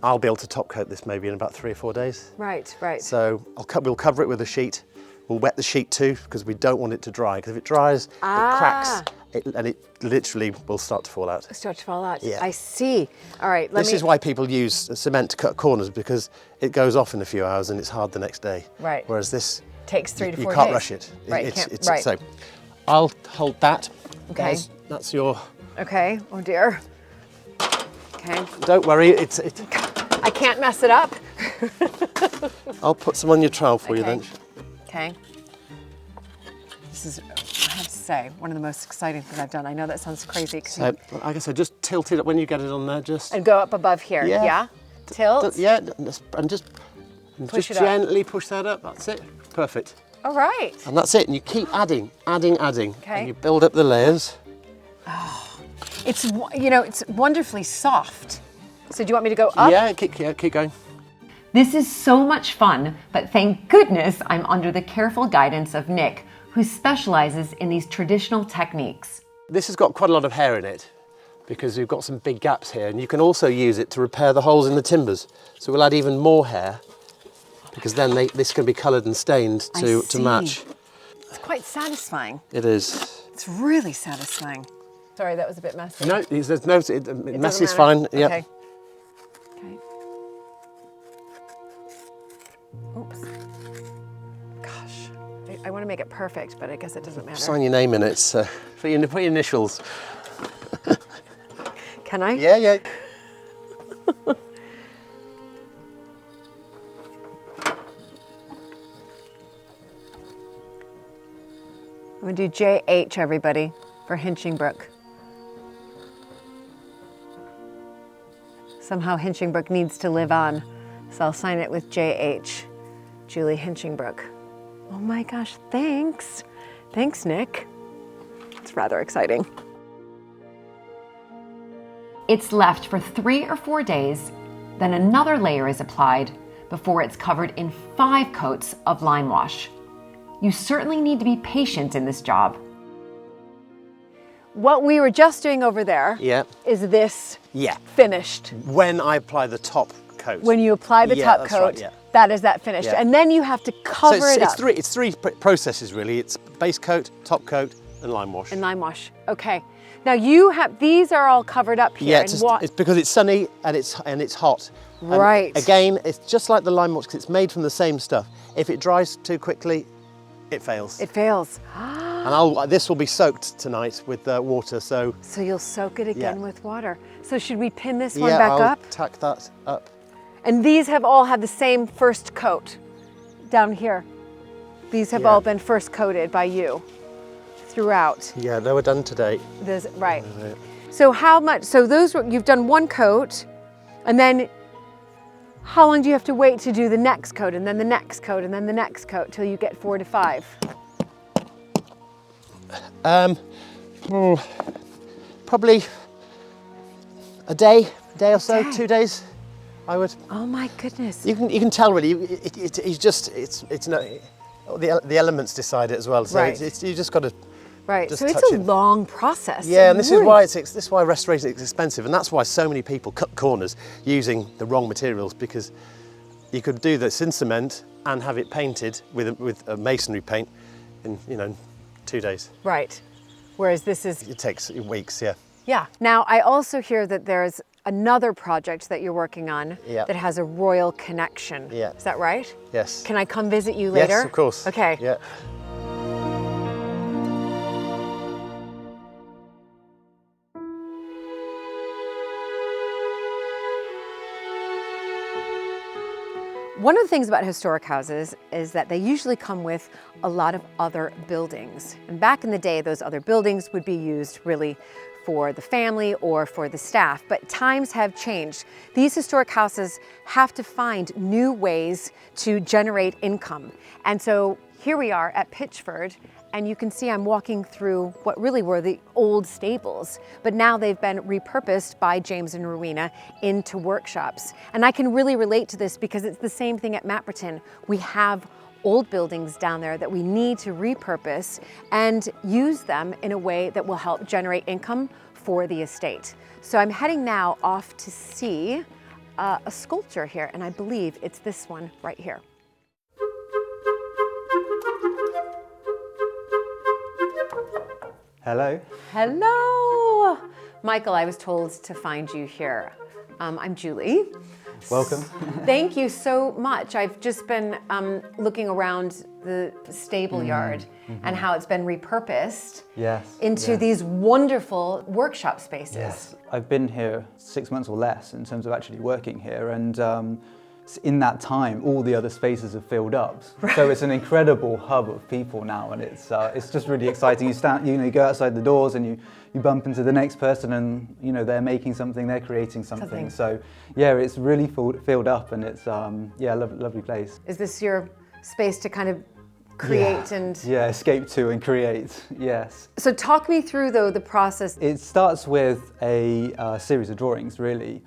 I'll be able to top coat this maybe in about 3 or 4 days. Right, right. So we'll cover it with a sheet. We'll wet the sheet too because we don't want it to dry. Because if it dries, it cracks and it literally will start to fall out. Start to fall out. Yeah. I see. All right. This is why people use cement to cut corners, because it goes off in a few hours and it's hard the next day. Right. Whereas this takes 3 to 4 days. You can't rush it. Right. Right. So I'll hold that. Okay. That's your. Okay. Oh dear. Okay. Don't worry. I can't mess it up. I'll put some on your trowel for you then. Okay. This is, I have to say, one of the most exciting things I've done. I know that sounds crazy. So, like I said, just tilt it up when you get it on there. Just. And go up above here. Yeah. Tilt. Yeah. And just Push it up. gently push that up. That's it. Perfect. All right. And that's it. And you keep adding. Okay. And you build up the layers. It's, it's wonderfully soft. So do you want me to go up? Yeah, keep going. This is so much fun, but thank goodness I'm under the careful guidance of Nick, who specializes in these traditional techniques. This has got quite a lot of hair in it because we've got some big gaps here, and you can also use it to repair the holes in the timbers. So we'll add even more hair because then this can be coloured and stained to match. It's quite satisfying. It is. It's really satisfying. Sorry, that was a bit messy. No, there's no, messy is fine. Okay. Yep. Okay. Oops. Gosh, I want to make it perfect, but I guess it doesn't matter. Sign your name in it, so put your initials. Can I? Yeah. I'm going to do JH, everybody, for Hinchingbrook. Somehow Hinchingbrook needs to live on, so I'll sign it with JH, Julie Hinchingbrook. Oh my gosh, thanks. Thanks, Nick. It's rather exciting. It's left for 3 or 4 days, then another layer is applied before it's covered in 5 coats of lime wash. You certainly need to be patient in this job. What we were just doing over there is this finished. When I apply the top coat. When you apply the top coat, that is that finished. And then you have to cover it up. It's three processes really. It's base coat, top coat, and lime wash. And lime wash, okay. Now you have, these are all covered up here. Yeah, it's because it's sunny and it's hot. Right. And again, it's just like the lime wash because it's made from the same stuff. If it dries too quickly, it fails. It fails. And this will be soaked tonight with water, so. So you'll soak it again with water. So should we pin this one back back I'll up? Tack that up. And these have all had the same first coat down here. These have all been first coated by you throughout. Yeah, they were done today. Right. So how much, so those were, you've done one coat, and then how long do you have to wait to do the next coat, and then the next coat, and then the next coat, till you get 4 to 5? Probably a day or so, 2 days, I would. Oh my goodness. You can tell really, it's no, the elements decide it as well, so you just got to. Right, so it's a long process. Yeah, and this is why restoration is expensive, and that's why so many people cut corners using the wrong materials, because you could do this in cement and have it painted with a masonry paint in 2 days. Right, whereas this is... It takes weeks, yeah. Yeah. Now, I also hear that there's another project that you're working on that has a royal connection. Yeah. Is that right? Yes. Can I come visit you later? Yes, of course. Okay. Yeah. One of the things about historic houses is that they usually come with a lot of other buildings. And back in the day, those other buildings would be used really for the family or for the staff, but times have changed. These historic houses have to find new ways to generate income. And so Here we are at Pitchford, and you can see I'm walking through what really were the old stables, but now they've been repurposed by James and Rowena into workshops. And I can really relate to this because it's the same thing at Mapperton. We have old buildings down there that we need to repurpose and use them in a way that will help generate income for the estate. So I'm heading now off to see a sculpture here, and I believe it's this one right here. Hello. Hello! Michael, I was told to find you here. I'm Julie. Welcome. Thank you so much. I've just been looking around the stable yard and how it's been repurposed into these wonderful workshop spaces. Yes. I've been here 6 months or less in terms of actually working here, and in that time, all the other spaces have filled up. Right. So it's an incredible hub of people now, and it's just really exciting. You go outside the doors and you bump into the next person, and they're making something, they're creating something. So yeah, it's really filled up, and it's lovely place. Is this your space to kind of create and escape to and create? Yes. So talk me through though the process. It starts with a series of drawings, really.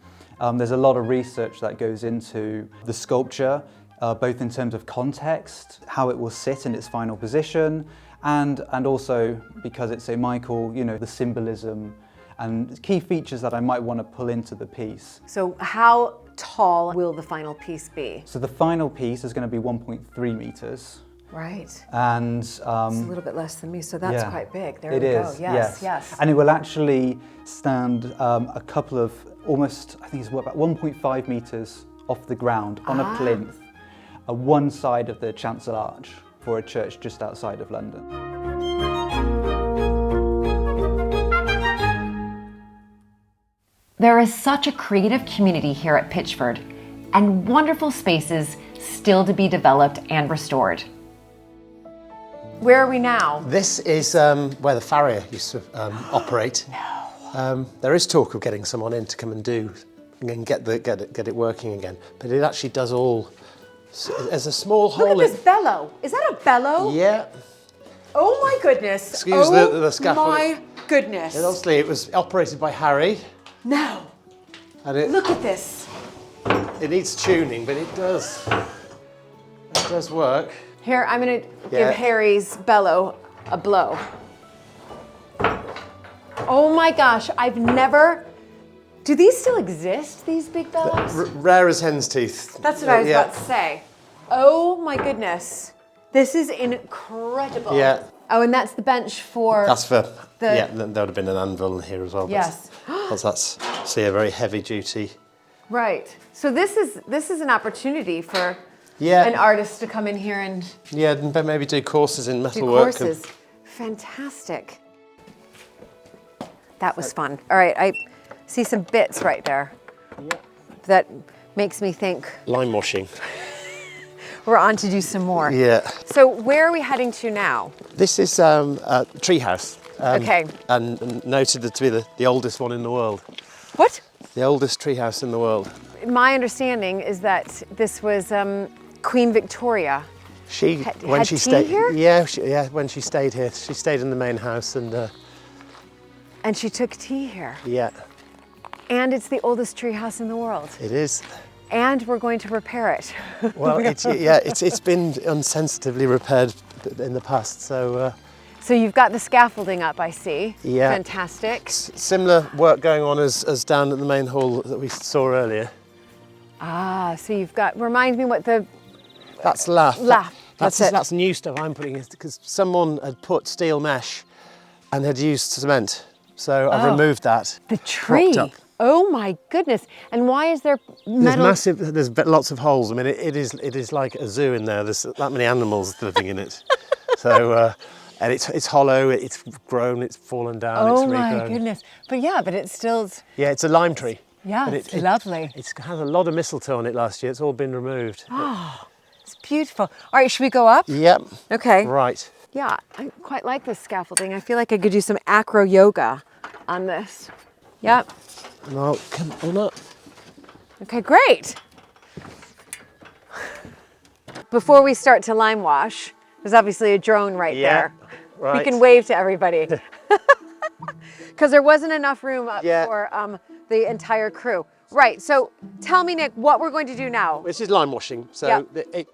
There's a lot of research that goes into the sculpture, both in terms of context, how it will sit in its final position, and also, because it's a Michael, the symbolism and key features that I might want to pull into the piece. So how tall will the final piece be? So the final piece is going to be 1.3 meters. Right. And it's a little bit less than me, so that's quite big. There we go. Yes. And it will actually stand a couple of almost, I think it's about 1.5 meters off the ground on a plinth, one side of the chancel arch for a church just outside of London. There is such a creative community here at Pitchford, and wonderful spaces still to be developed and restored. Where are we now? This is where the farrier used to operate. There is talk of getting someone in to come and do and get it working again, but it actually does all. There's a small hole. Look at this bellow. Is that a bellow? Yeah. Oh my goodness. Excuse the scaffold. Oh my goodness. And obviously it was operated by Harry. No. And look at this. It needs tuning, but it does work. Here, I'm going to give Harry's bellow a blow. Oh my gosh, I've never... Do these still exist, these big bellows? Rare as hen's teeth. That's what I was about to say. Oh my goodness. This is incredible. Yeah. Oh, and that's the bench for... That's for... there would have been an anvil in here as well. Yes. Because that's, see, a very heavy duty. Right. So this is an opportunity for an artist to come in here and... Yeah, and maybe do courses in metalwork. Do courses. Fantastic. That was fun. All right, I see some bits right there. Yeah. That makes me think... Lime washing. We're on to do some more. Yeah. So where are we heading to now? This is a treehouse. Okay. And noted to be the oldest one in the world. What? The oldest treehouse in the world. My understanding is that this was Queen Victoria. She had tea here? Yeah, when she stayed here. She stayed in the main house and she took tea here. Yeah. And it's the oldest treehouse in the world. It is. And we're going to repair it. Well, it's been unsensitively repaired in the past, so... So you've got the scaffolding up, I see. Yeah. Fantastic. Similar work going on as down at the main hall that we saw earlier. Ah, so you've got... Remind me what the... That's lath. That's it. That's new stuff I'm putting in, because someone had put steel mesh and had used cement. So I've removed that. The tree. Up. Oh my goodness! And why is there metal? There's lots of holes. I mean, it is like a zoo in there. There's that many animals living in it. So, and it's hollow. It's grown. It's fallen down. Oh it's regrown. My goodness! But it's still. Yeah, it's a lime tree. Yeah, it's lovely. It has a lot of mistletoe on it last year. It's all been removed. Oh, it's beautiful. All right, should we go up? Yep. Okay. Right. Yeah, I quite like this scaffolding. I feel like I could do some acro yoga on this. Yep. No, come on up. Okay, great. Before we start to lime wash, There's obviously a drone right there. Right. We can wave to everybody. Because there wasn't enough room up for the entire crew. Right, so tell me, Nick, what we're going to do now. This is lime washing. So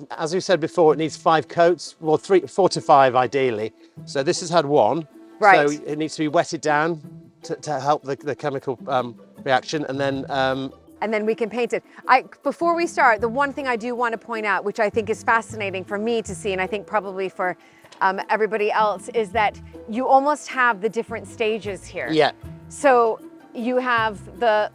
as we said before, it needs 5 coats, well 4 to 5 ideally. So this has had 1. Right. So it needs to be wetted down to help the chemical reaction, and then we can paint it. Before we start, the one thing I do want to point out, which I think is fascinating for me to see, and I think probably for everybody else, is that you almost have the different stages here. Yeah. So you have the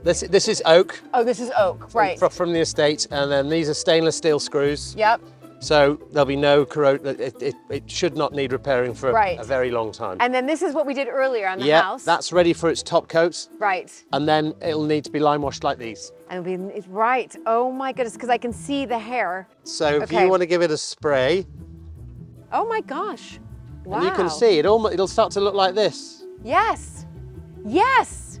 This is oak. Oh, this is oak, right. From the estate, and then these are stainless steel screws. Yep. So there'll be no corrosion. It should not need repairing for a very long time. And then this is what we did earlier on the house. Yeah, that's ready for its top coat. Right. And then it'll need to be lime washed like these. And right. Oh my goodness, because I can see the hair. So if you want to give it a spray. Oh my gosh. Wow. And you can see it'll start to look like this. Yes. Yes.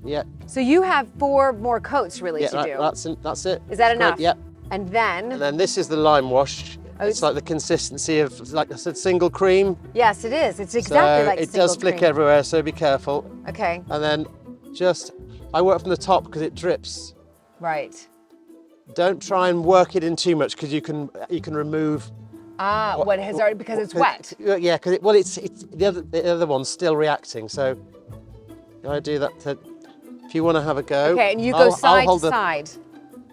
Yeah. So you have 4 more coats really to do. That's it. Is that enough? Yeah. And then this is the lime wash. It's like the consistency of, like I said, single cream. Yes, it is. It's exactly like it does flick everywhere, so be careful. Okay. And then I work from the top because it drips. Right. Don't try and work it in too much because you can remove. What has already, because it's wet. Yeah, because it's the other one's still reacting, so I do that. If you want to have a go. Okay, and you go side to side.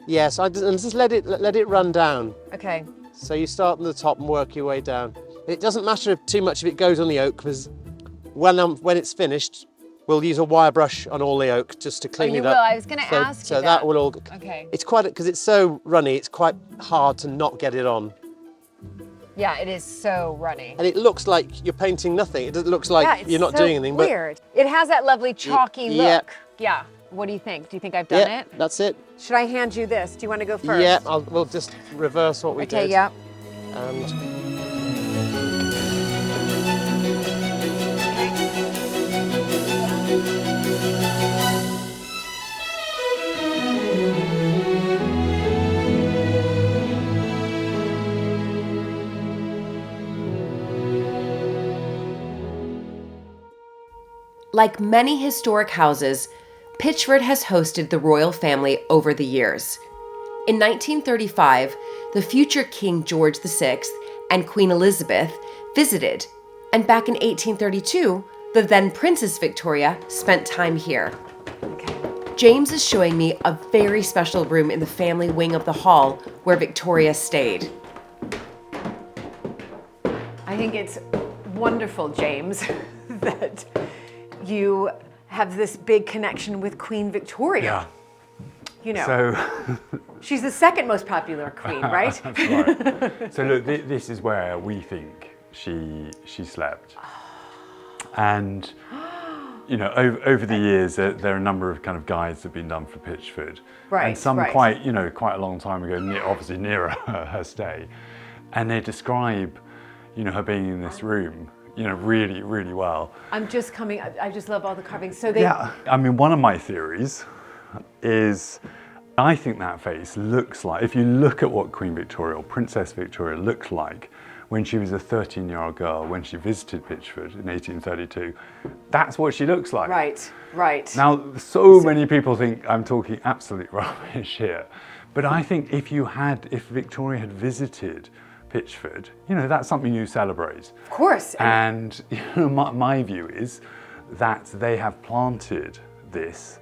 Yes, and just let it run down. Okay. So you start on the top and work your way down. It doesn't matter too much if it goes on the oak, because when it's finished, we'll use a wire brush on all the oak just to clean it up. I was going to ask you so that will all. Okay. It's because it's so runny. It's quite hard to not get it on. Yeah, it is so runny. And it looks like you're painting nothing. It looks like you're not doing anything. Weird. It has that lovely chalky look. Yeah. What do you think? Do you think I've done it? That's it. Should I hand you this? Do you want to go first? Yeah, we'll just reverse what we did. Okay, yeah. And Like many historic houses, Pitchford has hosted the royal family over the years. In 1935, the future King George VI and Queen Elizabeth visited, and back in 1832, the then Princess Victoria spent time here. Okay. James is showing me a very special room in the family wing of the hall where Victoria stayed. I think it's wonderful, James, that you have this big connection with Queen Victoria. Yeah. You know, So she's the second most popular queen, right? That's right. So look, this is where we think she slept. And you know, over the years, there are a number of kind of guides that have been done for Pitchford, right? And some quite a long time ago, obviously nearer her stay, and they describe, her being in this room, really, really well. I'm just coming. I just love all the carvings. So Yeah, I mean, one of my theories is, I think that face looks like, if you look at what Queen Victoria or Princess Victoria looked like when she was a 13-year-old girl, when she visited Pitchford in 1832, that's what she looks like. Right. Now, so many people think I'm talking absolute rubbish here, but I think if Victoria had visited Pitchford, that's something you celebrate. Of course. And my view is that they have planted this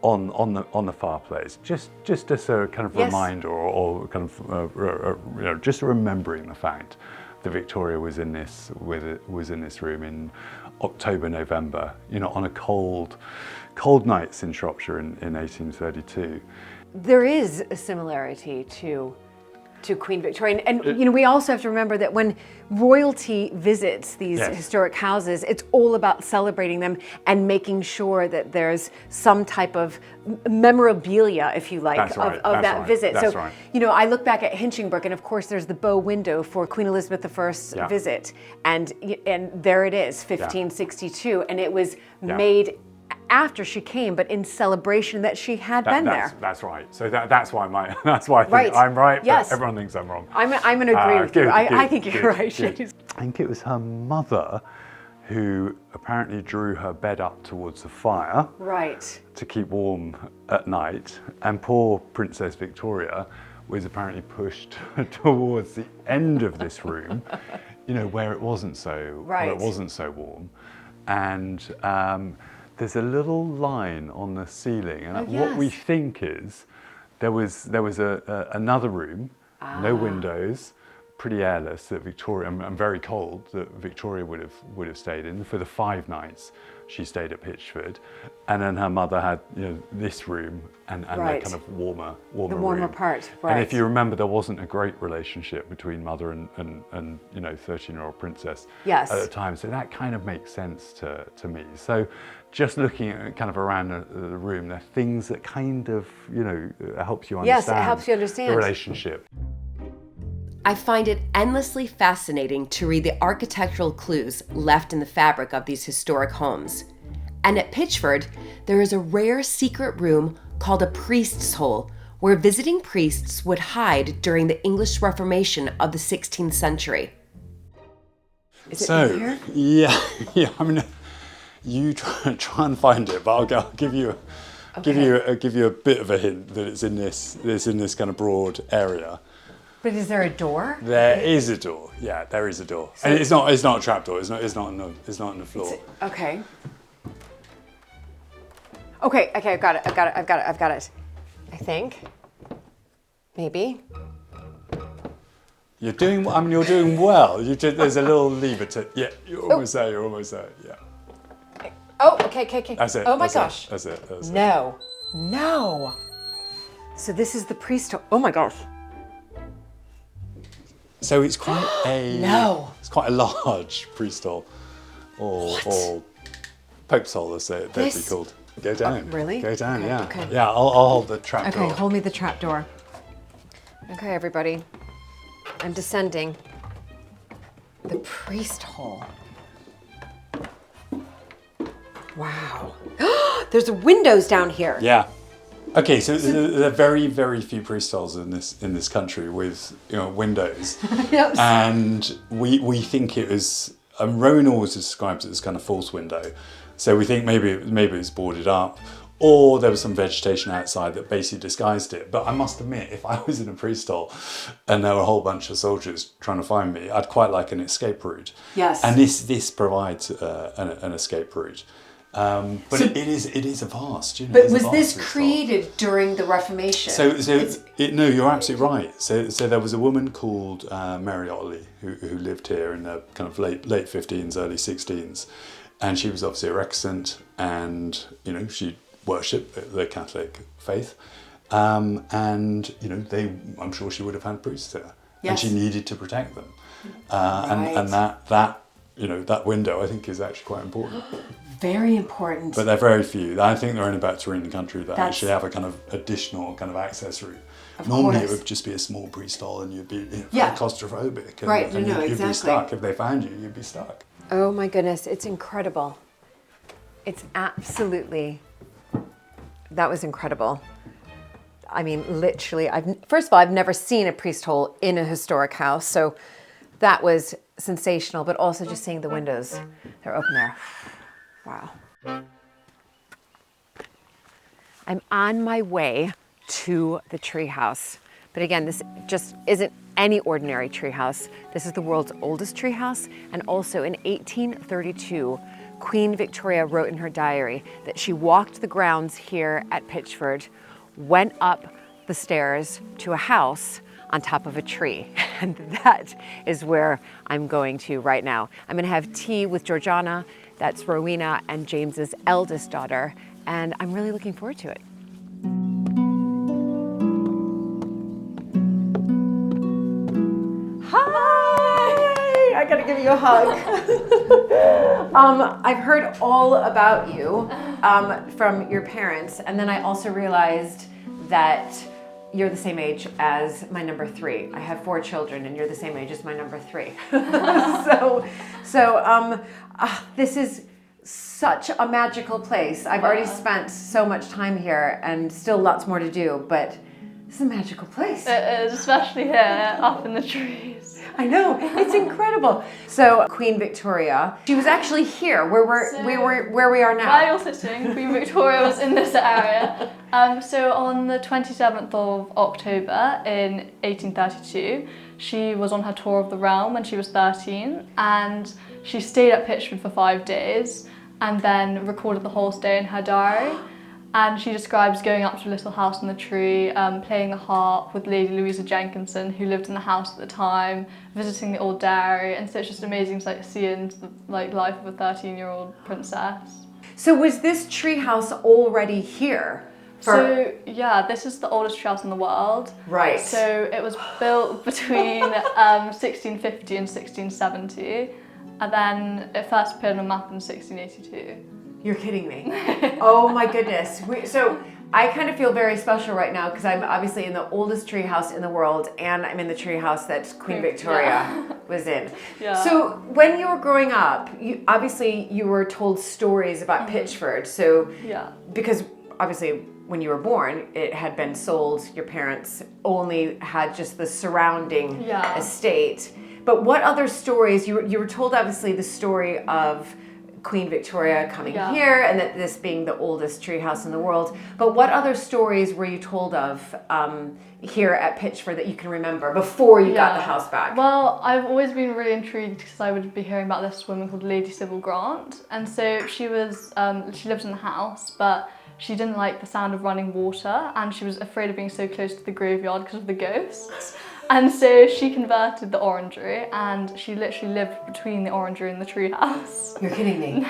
on the fireplace, just as a kind of reminder, or kind of just remembering the fact that Victoria was in this room in October, November, on a cold nights in Shropshire in 1832. There is a similarity to Queen Victoria. And we also have to remember that when royalty visits these historic houses, it's all about celebrating them and making sure that there's some type of memorabilia, if you like, of that visit. That's so, right. I look back at Hinchingbrook, and of course there's the bow window for Queen Elizabeth I's visit. And there it is, 1562. And it was made after she came, but in celebration that she had been there. That's right. So that's why that's why I think Right. I'm right, Yes. but everyone thinks I'm wrong. I'm going to agree with you. I think you're right. Good. I think it was her mother who apparently drew her bed up towards the fire Right. to keep warm at night, and poor Princess Victoria was apparently pushed towards the end of this room, you know, where it wasn't so warm, and there's a little line on the ceiling, and what we think is there was another room, no windows, pretty airless, that Victoria, and very cold, that Victoria would have stayed in for the 5 nights she stayed at Pitchford, and then her mother had, you know, this room and Right. the kind of warmer The warmer room. part, right. And if you remember, there wasn't a great relationship between mother and you know, 13-year-old princess Yes. at the time, so that kind of makes sense to me. So just looking at kind of around the room, there are things that kind of, you know, helps you understand. Yes, it helps you understand the relationship. I find it endlessly fascinating to read the architectural clues left in the fabric of these historic homes. And at Pitchford, there is a rare secret room called a priest's hole, where visiting priests would hide during the English Reformation of the 16th century. Is it in here? Yeah. I mean, you try and find it, but I'll give you a bit of a hint that it's in this kind of broad area. But is there a door? There is a door. Yeah, there is a door. And it's not a trap door. It's not on the floor. Okay. Okay, I've got it. I think. Maybe. You're doing well. There's a little lever to. Yeah, you're almost there. Yeah. Oh, okay. That's it. Oh my that's gosh. It, that's it. No. So this is the priest. Oh my gosh. So it's quite a It's quite a large priest hole, or Pope's hole, as they'd be called. Go down. Really? Go down. Okay, Yeah. okay. Yeah. I'll hold the trap door. Okay, hold me the trap door. Okay, everybody. I'm descending. The priest hole. Wow. There's windows down here. Yeah. Okay, so there are very, very few priest holes in this country with, you know, windows. Yep. And we think it was. Rowan always describes it as kind of false window, so we think maybe it was boarded up, or there was some vegetation outside that basically disguised it. But I must admit, if I was in a priest hole and there were a whole bunch of soldiers trying to find me, I'd quite like an escape route. Yes. And this provides an escape route. But so, it is a vast. You know, but was this created during the Reformation? No, you're absolutely right. So there was a woman called Mary Otley who lived here in the kind of late 15s, early 16s, and she was obviously a recusant, and you know she worshipped the Catholic faith, and you know I'm sure she would have had priests there, and she needed to protect them, and that you know that window I think is actually quite important. Very important. But they're very few. I think there are only about 3 in the country that actually have a kind of additional kind of access route. Normally it would just be a small priest hole and you'd be claustrophobic. And you'd be stuck. If they found you, you'd be stuck. Oh my goodness, it's incredible. It's absolutely, that was incredible. I mean, literally, first of all, I've never seen a priest hole in a historic house, so that was sensational, but also just seeing the windows, they're open there. Wow. I'm on my way to the treehouse. But again, this just isn't any ordinary treehouse. This is the world's oldest treehouse. And also in 1832, Queen Victoria wrote in her diary that she walked the grounds here at Pitchford, went up the stairs to a house on top of a tree. And that is where I'm going to right now. I'm gonna have tea with Georgiana. That's Rowena and James's eldest daughter, and I'm really looking forward to it. Hi! I gotta give you a hug. I've heard all about you from your parents, and then I also realized that you're the same age as my number 3. I have 4 children, and you're the same age as my number 3. So this is such a magical place. I've already spent so much time here and still lots more to do, but it's a magical place. It is, especially here, up in the trees. I know, it's incredible. So Queen Victoria, she was actually here where we are now. While you're sitting, Queen Victoria was in this area. So on the 27th of October in 1832, she was on her tour of the realm when she was 13, and she stayed at Pitchford for 5 days and then recorded the whole stay in her diary. And she describes going up to a little house in the tree, playing the harp with Lady Louisa Jenkinson, who lived in the house at the time, visiting the old dairy, and so it's just amazing to like see into the like life of a 13-year-old princess. So was this treehouse already here? So yeah, this is the oldest treehouse in the world. Right. So it was built between 1650 and 1670, and then it first appeared on a map in 1682. You're kidding me. Oh my goodness. So I kind of feel very special right now because I'm obviously in the oldest treehouse in the world, and I'm in the treehouse that Queen Victoria was in. Yeah. So when you were growing up, you were told stories about Pitchford. So because obviously when you were born, it had been sold. Your parents only had just the surrounding estate. But what other stories, you were told obviously the story of Queen Victoria coming here and that this being the oldest treehouse in the world. But what other stories were you told of here at Pitchford that you can remember before you got the house back? Well, I've always been really intrigued because I would be hearing about this woman called Lady Sybil Grant. And so she was, she lived in the house, but she didn't like the sound of running water and she was afraid of being so close to the graveyard because of the ghosts. And so she converted the orangery and she literally lived between the orangery and the treehouse. You're kidding me.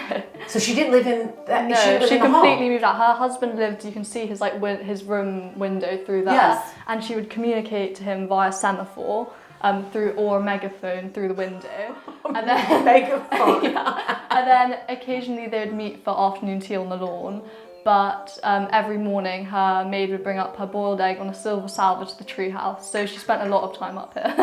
So she didn't live in that? No, she completely moved out. Her husband lived, you can see his his room window through there. Yes. And she would communicate to him via semaphore or a megaphone through the window. And then megaphone. And then occasionally they would meet for afternoon tea on the lawn. But every morning her maid would bring up her boiled egg on a silver salver to the treehouse, so she spent a lot of time up here.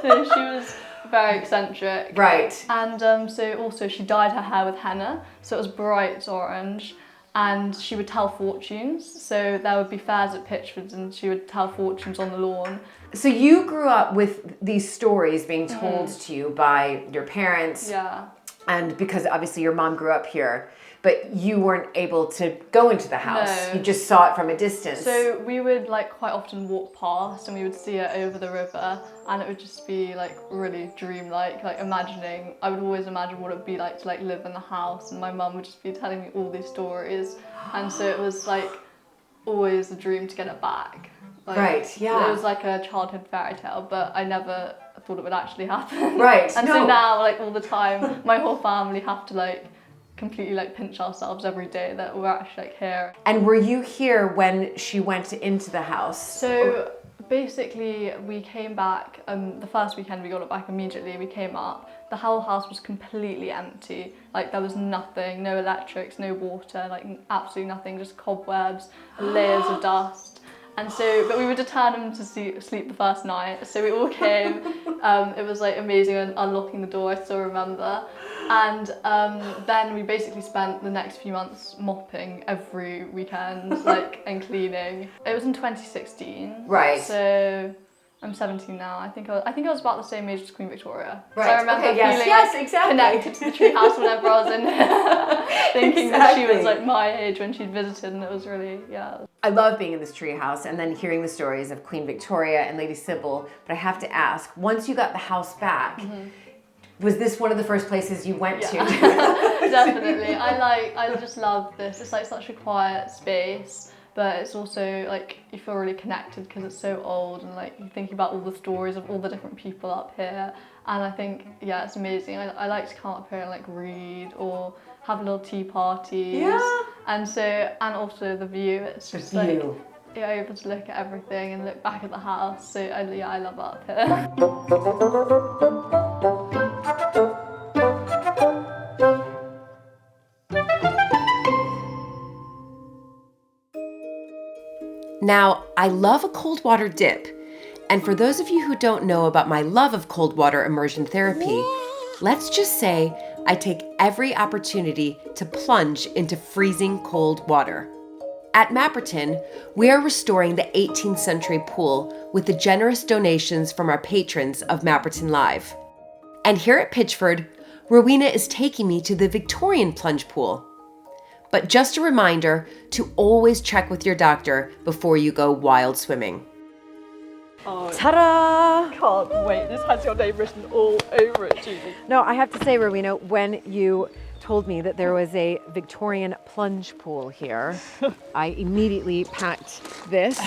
So she was very eccentric. Right. And so also she dyed her hair with henna, so it was bright orange, and she would tell fortunes. So there would be fairs at Pitchford and she would tell fortunes on the lawn. So you grew up with these stories being told to you by your parents. Yeah. And because obviously your mom grew up here, but you weren't able to go into the house. No. You just saw it from a distance. So we would like quite often walk past and we would see it over the river, and it would just be like really dreamlike, like imagining, I would always imagine what it would be like to like live in the house, and my mum would just be telling me all these stories, and so it was like always a dream to get it back. Like, right, yeah. It was like a childhood fairy tale, but I never thought it would actually happen. Right, And so now, like all the time, my whole family have to like completely like pinch ourselves every day that we're actually like here. And were you here when she went into the house? So basically we came back, the first weekend we got it back immediately, we came up, the whole house was completely empty, like there was nothing, no electrics, no water, like absolutely nothing, just cobwebs, layers of dust. And so, but we were determined to sleep the first night, so we all came. It was like amazing, and unlocking the door, I still remember. And then we basically spent the next few months mopping every weekend, like, and cleaning. It was in 2016. Right. So I'm 17 now. I think I was about the same age as Queen Victoria. Right. So I remember feeling exactly. Connected to the treehouse whenever I was in there, thinking that she was like my age when she'd visited, and it was really, I love being in this treehouse and then hearing the stories of Queen Victoria and Lady Sybil, but I have to ask, once you got the house back, was this one of the first places you went to? Definitely. I just love this. It's like such a quiet space, but it's also like you feel really connected because it's so old, and like you're thinking about all the stories of all the different people up here, and I think it's amazing. I like to come up here and like read or have little tea parties. Yeah. And also the view. It's just like you're able to look at everything and look back at the house. So I love it up here. Now, I love a cold water dip. And for those of you who don't know about my love of cold water immersion therapy, Let's just say I take every opportunity to plunge into freezing cold water. At Mapperton, we are restoring the 18th century pool with the generous donations from our patrons of Mapperton Live. And here at Pitchford, Rowena is taking me to the Victorian plunge pool. But just a reminder to always check with your doctor before you go wild swimming. Oh, Ta-da! can't wait. This has your name written all over it, Julie. No, I have to say, Rowena, when you told me that there was a Victorian plunge pool here, I immediately packed this,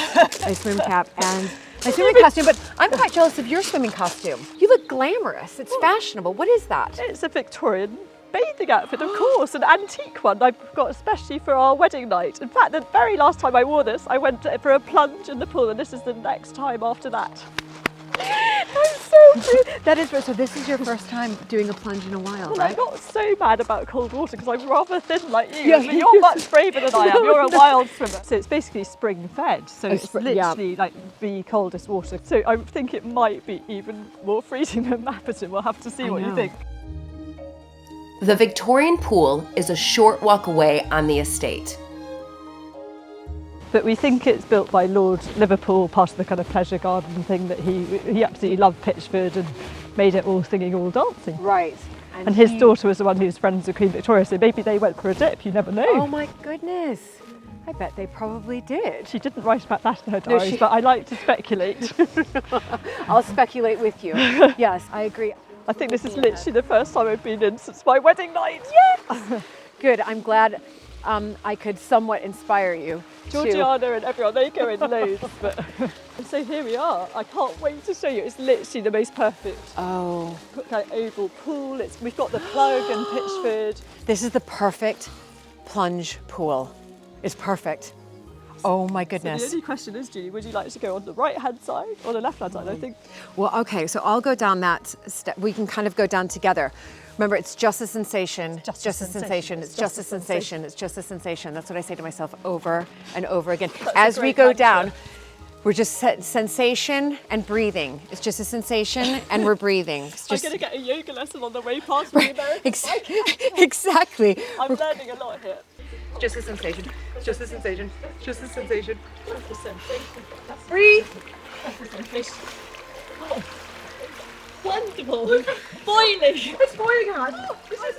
my swim cap, and my swimming costume, but I'm quite jealous of your swimming costume. You look glamorous. It's fashionable. What is that? It's a Victorian bathing outfit, of course, an antique one I've got especially for our wedding night. In fact, the very last time I wore this, I went for a plunge in the pool, and this is the next time after that. I'm so cute. That is, so this is your first time doing a plunge in a while, Well, right? I'm not so mad about cold water because I'm rather thin like you. But you're much braver than I am. You're a wild swimmer. So it's basically spring fed. So it's literally like the coldest water. So I think it might be even more freezing than Mapperton. We'll have to see what you think. The Victorian pool is a short walk away on the estate. But we think it's built by Lord Liverpool, part of the kind of pleasure garden thing that he absolutely loved Pitchford and made it all singing, all dancing. Right. And his daughter was the one who was friends with Queen Victoria, so maybe they went for a dip, you never know. Oh my goodness. I bet they probably did. She didn't write about that in her diary, but I like to speculate. I'll speculate with you. Yes, I agree. I think this is literally the first time I've been in since my wedding night. Yes! Good, I'm glad I could somewhat inspire you. Georgiana and everyone, they go in loads. But so here we are. I can't wait to show you. It's literally the most perfect kind of oval pool. We've got the plug and Pitchford. This is the perfect plunge pool. It's perfect. Oh my goodness. So the only question is, Julie, would you like to go on the right-hand side or the left-hand side, I think? Well, okay, so I'll go down that step. We can kind of go down together. Remember, it's just a sensation, just a sensation, it's just a sensation, it's just a sensation. That's what I say to myself over and over again. As we go down, we're just sensation and breathing. It's just a sensation and we're breathing. It's just... I'm going to get a yoga lesson on the way past the American Exactly. I'm learning a lot here. Just a sensation, just a sensation, just a sensation. Just a sensation. Breathe. Just a sensation. Oh. Wonderful. Boiling. It's boiling hard. This is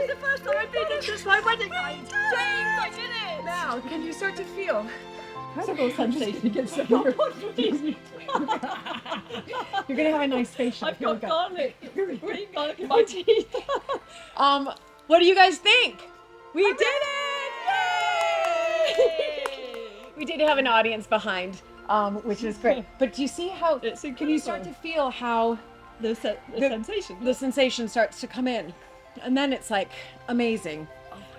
the first time I've been in since my wedding night. James, I did it. Now, can you start to feel? Incredible sensation against the You're going to have a nice facial. I've got garlic, green garlic in my teeth. What do you guys think? We did it! Yay! We did have an audience behind, which is great. But do you see how, can you start to feel how the sensation? The sensation starts to come in. And then it's like amazing.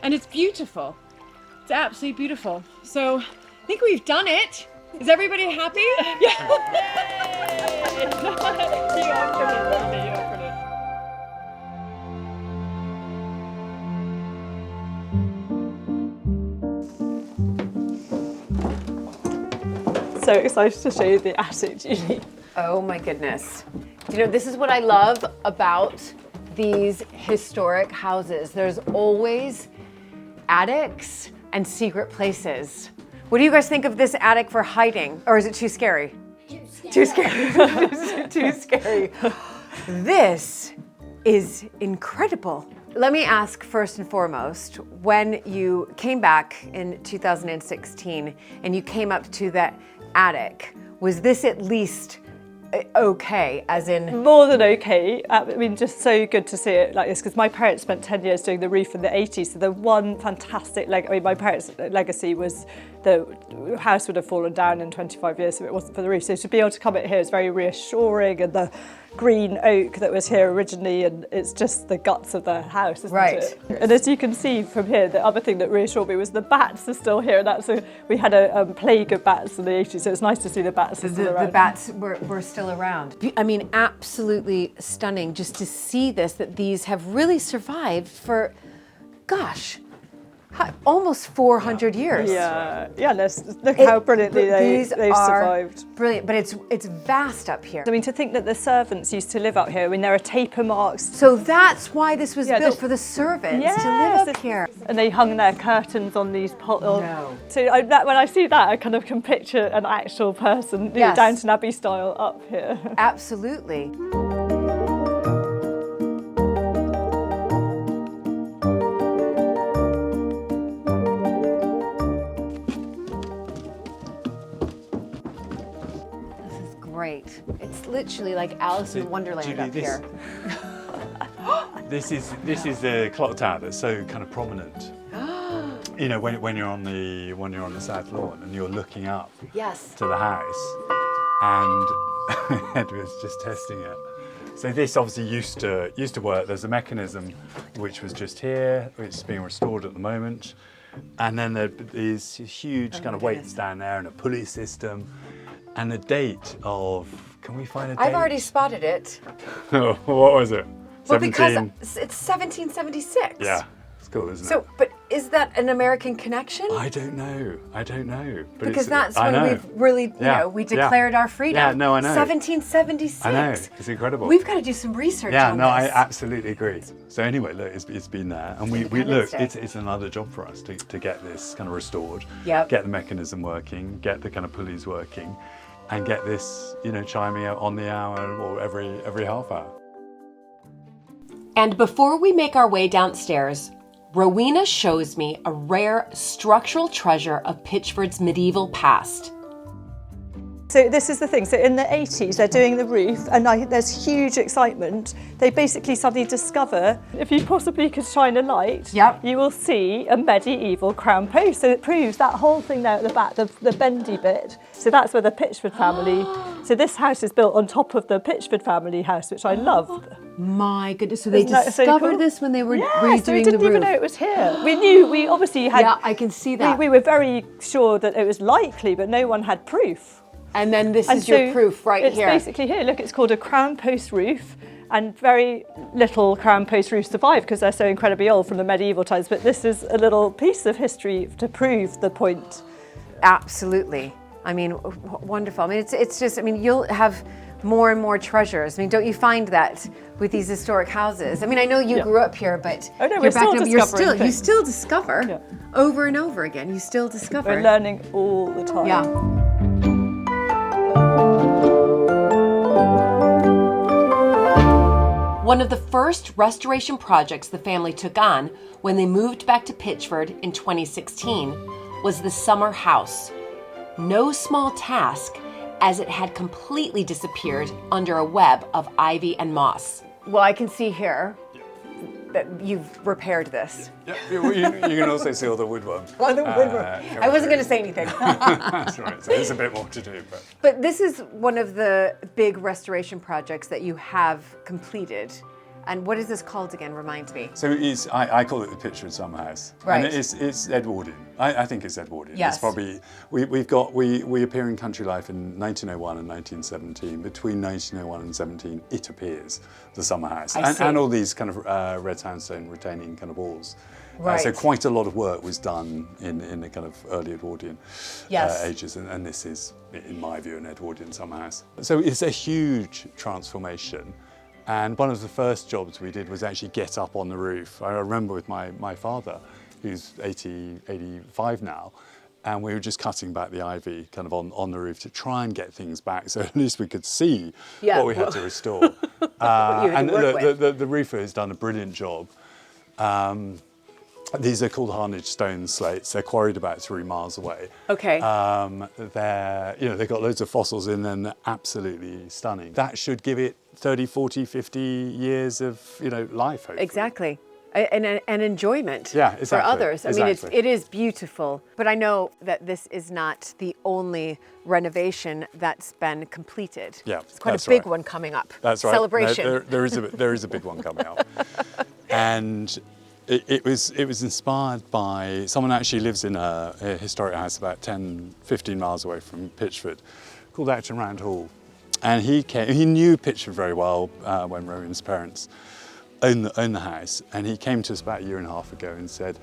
And it's beautiful. It's absolutely beautiful. So I think we've done it. Is everybody happy? Yeah. So excited to show you the attic, Julie. Oh my goodness. You know, this is what I love about these historic houses. There's always attics and secret places. What do you guys think of this attic for hiding? Or is it too scary? Too scary. Too scary. This is incredible. Let me ask first and foremost, when you came back in 2016 and you came up to that attic, was this at least okay, as in? More than okay. I mean, just so good to see it like this, because my parents spent 10 years doing the roof in the 80s, so the one fantastic, my parents' legacy was the house would have fallen down in 25 years if it wasn't for the roof. So to be able to come in here is very reassuring, and the green oak that was here originally, and it's just the guts of the house, isn't it? And as you can see from here, the other thing that reassured me was the bats are still here, and we had a plague of bats in the 80s, so it's nice to see the bats are still around. The bats were still around. I mean, absolutely stunning just to see this, that these have really survived for, gosh, Almost 400 years. Yeah, look how brilliantly they've survived. Brilliant, but it's vast up here. I mean, to think that the servants used to live out here. I mean, there are taper marks. So that's why this was built, for the servants to live up here. And they hung their curtains on these poles. No. So when I see that, I kind of can picture an actual person, you know, Downton Abbey style up here. Absolutely. Great. It's literally like Alice in Wonderland Julie, up here. This is the clock tower that's so kind of prominent. You know, when you're on the south lawn and you're looking up to the house, and Edward's just testing it. So this obviously used to work. There's a mechanism which was just here, which is being restored at the moment, and then there is huge kind of weights down there and a pulley system. And the date of, can we find a date? I've already spotted it. What was it? Well, because it's 1776. Yeah, it's cool, isn't it? So, but is that an American connection? I don't know. But because that's when we've really, you know, we declared our freedom. Yeah, no, I know. 1776. I know, it's incredible. We've got to do some research on this. I absolutely agree. So anyway, look, it's been there, and we look, it's another job for us to get this kind of restored, get the mechanism working, get the kind of pulleys working, and get this, you know, chiming out on the hour or every half hour. And before we make our way downstairs, Rowena shows me a rare structural treasure of Pitchford's medieval past. So this is the thing, so in the 80s they're doing the roof and there's huge excitement. They basically suddenly discover, if you possibly could shine a light, you will see a medieval crown post. So it proves that whole thing there at the back, the bendy bit. So that's where the Pitchford family, so this house is built on top of the Pitchford family house, which I love. My goodness, so they discovered this when they were redoing the roof. So we didn't even know it was here. We obviously had... Yeah, I can see that. We were very sure that it was likely, but no one had proof. And then this is your proof right here. It's basically here. Look, it's called a crown post roof, and very little crown post roofs survive because they're so incredibly old from the medieval times. But this is a little piece of history to prove the point. Absolutely. I mean, wonderful. I mean, it's just, I mean, you'll have more and more treasures. I mean, don't you find that with these historic houses? I mean, I know you grew up here, but we're still discovering you still discover over and over again. You still discover. We're learning all the time. Yeah. One of the first restoration projects the family took on when they moved back to Pitchford in 2016 was the summer house. No small task, as it had completely disappeared under a web of ivy and moss. Well, I can see here that you've repaired this. Yeah, you can also see all the woodwork. Oh, the woodwork. I wasn't going to say anything. That's right, so there's a bit more to do. But this is one of the big restoration projects that you have completed. And what is this called again? Remind me. So I call it the Pitchford Summer House. Right. And it's Edwardian. I think it's Edwardian. Yes. It's probably, we appear in Country Life in 1901 and 1917. Between 1901 and 17, it appears, the Summer House. And all these kind of red sandstone retaining kind of walls. Right. So quite a lot of work was done in the kind of early Edwardian ages. And this is, in my view, an Edwardian summer house. So it's a huge transformation. And one of the first jobs we did was actually get up on the roof. I remember with my father, who's 85 now, and we were just cutting back the ivy kind of on the roof to try and get things back so at least we could see what we had to restore. And the roofer has done a brilliant job. These are called Harnage stone slates. They're quarried about 3 miles away. Okay. They've got loads of fossils in them. They're absolutely stunning. That should give it 30, 40, 50 years of life, hopefully. Exactly. And enjoyment for others. I mean, it is beautiful. But I know that this is not the only renovation that's been completed. Yeah, it's quite a big one coming up. That's right. Celebration. No, there is a big one coming up. And it was inspired by someone who actually lives in a historic house about 10, 15 miles away from Pitchford, called Acton Round Hall. And he knew Pitchford very well when Rowan's parents owned the house. And he came to us about a year and a half ago and said,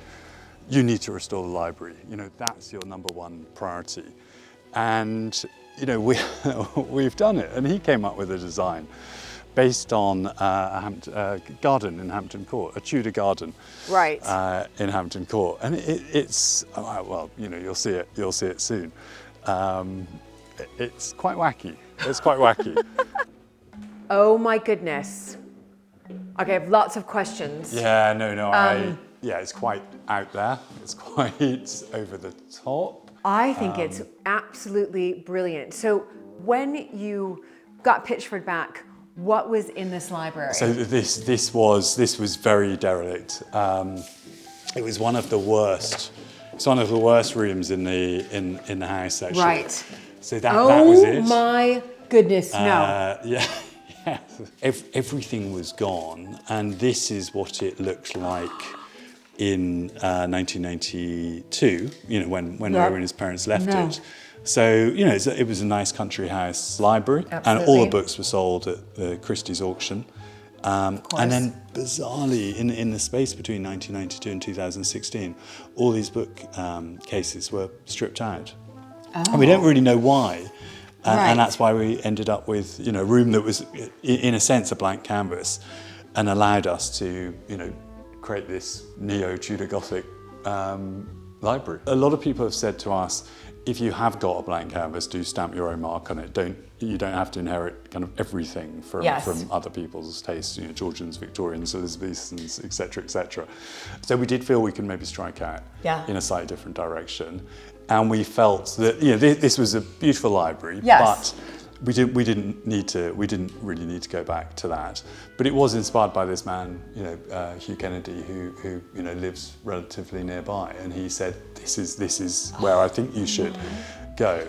you need to restore the library. You know, that's your number one priority. And, you know, we've done it. And he came up with a design based on a garden in Hampton Court, a Tudor garden, Right. in Hampton Court, and it's well, you know, you'll see it soon. It's quite wacky. It's quite wacky. Oh my goodness. Okay, I have lots of questions. Yeah, no, yeah, it's quite out there. It's quite over the top. I think it's absolutely brilliant. So when you got Pitchford back, what was in this library? So this was very derelict. It was one of the worst. It's one of the worst rooms in the house, actually. Right. So that was it. Oh my goodness, no. Yeah. Everything was gone, and this is what it looked like in 1992. You know, when Rowan and his parents left it. So, you know, it was a nice country house library. Absolutely. And all the books were sold at the Christie's auction. And then, bizarrely, in the space between 1992 and 2016, all these book cases were stripped out. And we don't really know why. And that's why we ended up with, you know, a room that was, in a sense, a blank canvas, and allowed us to, you know, create this neo-Tudor Gothic library. A lot of people have said to us, if you have got a blank canvas, do stamp your own mark on it. You don't have to inherit kind of everything from other people's tastes, you know, Georgians, Victorians, Elizabethans, etc., etc. So we did feel we could maybe strike out in a slightly different direction, and we felt that, you know, this was a beautiful library, but we didn't really need to go back to that. But it was inspired by this man, you know, Hugh Kennedy, who you know, lives relatively nearby, and he said, this is where I think you should go.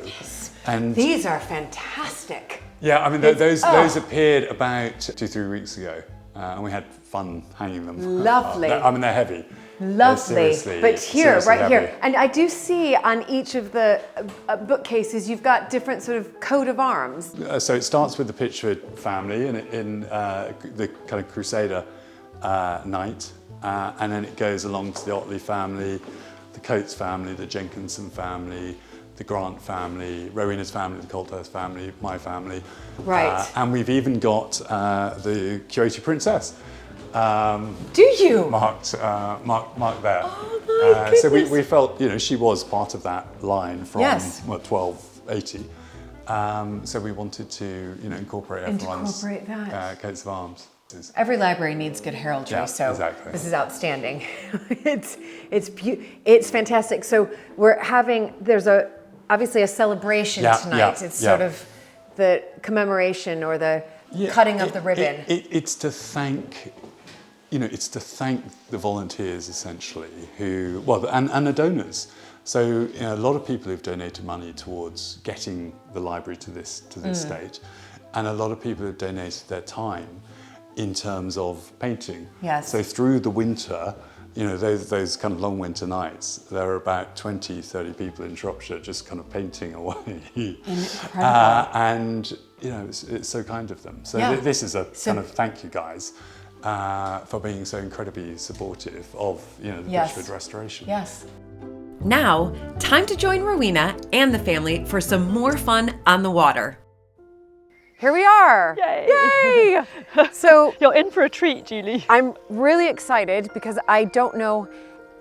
And these are fantastic. yeah, I mean, those appeared about 2-3 weeks ago, and we had fun hanging them. Lovely. I mean, they're heavy. Lovely. But here, right heavy. here, and I do see on each of the bookcases, you've got different sort of coat of arms. So it starts with the Pitchford family in the kind of Crusader knight, and then it goes along to the Otley family, the Coates family, the Jenkinson family, the Grant family, Rowena's family, the Colthurst family, my family. Right. And we've even got the Kyoto Princess. Do you? Marked there. Oh my goodness. So we felt, you know, she was part of that line from 1280. So we wanted to, you know, incorporate everyone's coats of arms. Every library needs good heraldry, so exactly. This is outstanding. It's fantastic. So there's obviously a celebration tonight. It's sort of the commemoration or the cutting of the ribbon. It's to thank, you know, the volunteers essentially and the donors. So, you know, a lot of people who've donated money towards getting the library to this state, and a lot of people have donated their time in terms of painting. Yes. So through the winter, you know, those kind of long winter nights, there are about 20-30 people in Shropshire just kind of painting away. Incredible. And, you know, it's so kind of them. So this is a kind of thank you, guys, for being so incredibly supportive of, you know, the Pitchford restoration. Yes. Now, time to join Rowena and the family for some more fun on the water. Here we are. Yay! So You're in for a treat, Julie. I'm really excited because I don't know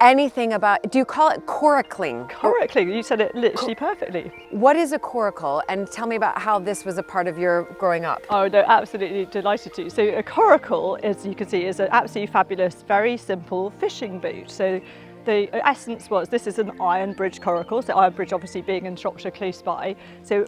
anything about, do you call it coracling? Correctly, you said it literally perfectly. What is a coracle? And tell me about how this was a part of your growing up. Oh no, absolutely delighted to. So a coracle, as you can see, is an absolutely fabulous, very simple fishing boat. So the essence was, this is an iron bridge coracle, so iron bridge obviously being in Shropshire close by. So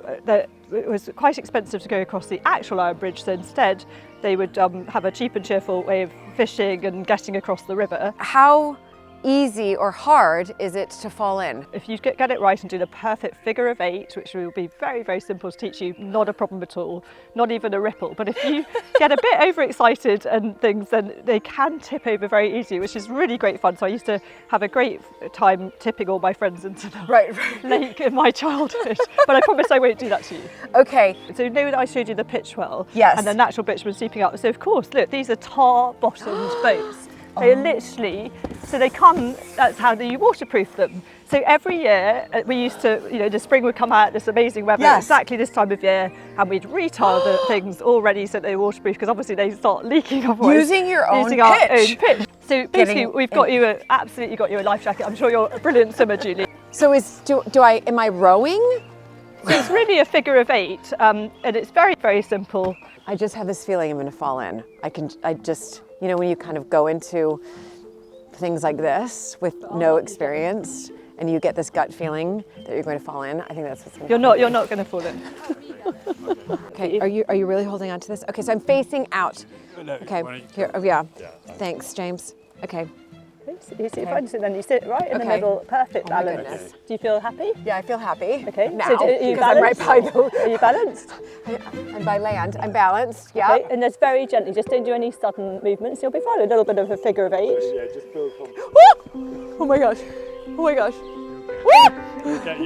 it was quite expensive to go across the actual iron bridge, so instead they would have a cheap and cheerful way of fishing and getting across the river. How easy or hard is it to fall in? If you get it right and do the perfect figure of 8, which will be very, very simple to teach you, not a problem at all, not even a ripple. But if you get a bit overexcited and things, then they can tip over very easily, which is really great fun. So I used to have a great time tipping all my friends into the lake in my childhood. But I promise I won't do that to you. Okay. So you know that I showed you the pitch well? Yes. And the natural bitumen seeping up. So of course, look, these are tar-bottomed boats. They are literally, so they come, that's how you waterproof them. So every year we used to, the spring would come out, this amazing weather, exactly this time of year, and we'd retile the things already so they're waterproof, because obviously they start leaking otherwise. Using our own pitch. So basically we've got you a life jacket. I'm sure you're a brilliant swimmer, Julie. So am I rowing? So it's really a figure of 8, and it's very, very simple. I just have this feeling I'm going to fall in. I just, when you kind of go into things like this with no experience, and you get this gut feeling that you're going to fall in, I think that's what's going to happen. You're not going to fall in. Okay, are you really holding on to this? Okay, so I'm facing out. Okay, here, yeah. Thanks, James. Okay. You sit in front, and then you sit right in the middle, perfect balance. Goodness. Do you feel happy? Yeah, I feel happy. Okay, now, so are you balanced? I'm right by Are you balanced? And by land, I'm balanced, yeah. Okay, and just very gently, just don't do any sudden movements, you'll be fine. A little bit of a figure of 8. Yeah, just build from. Oh my gosh, oh my gosh.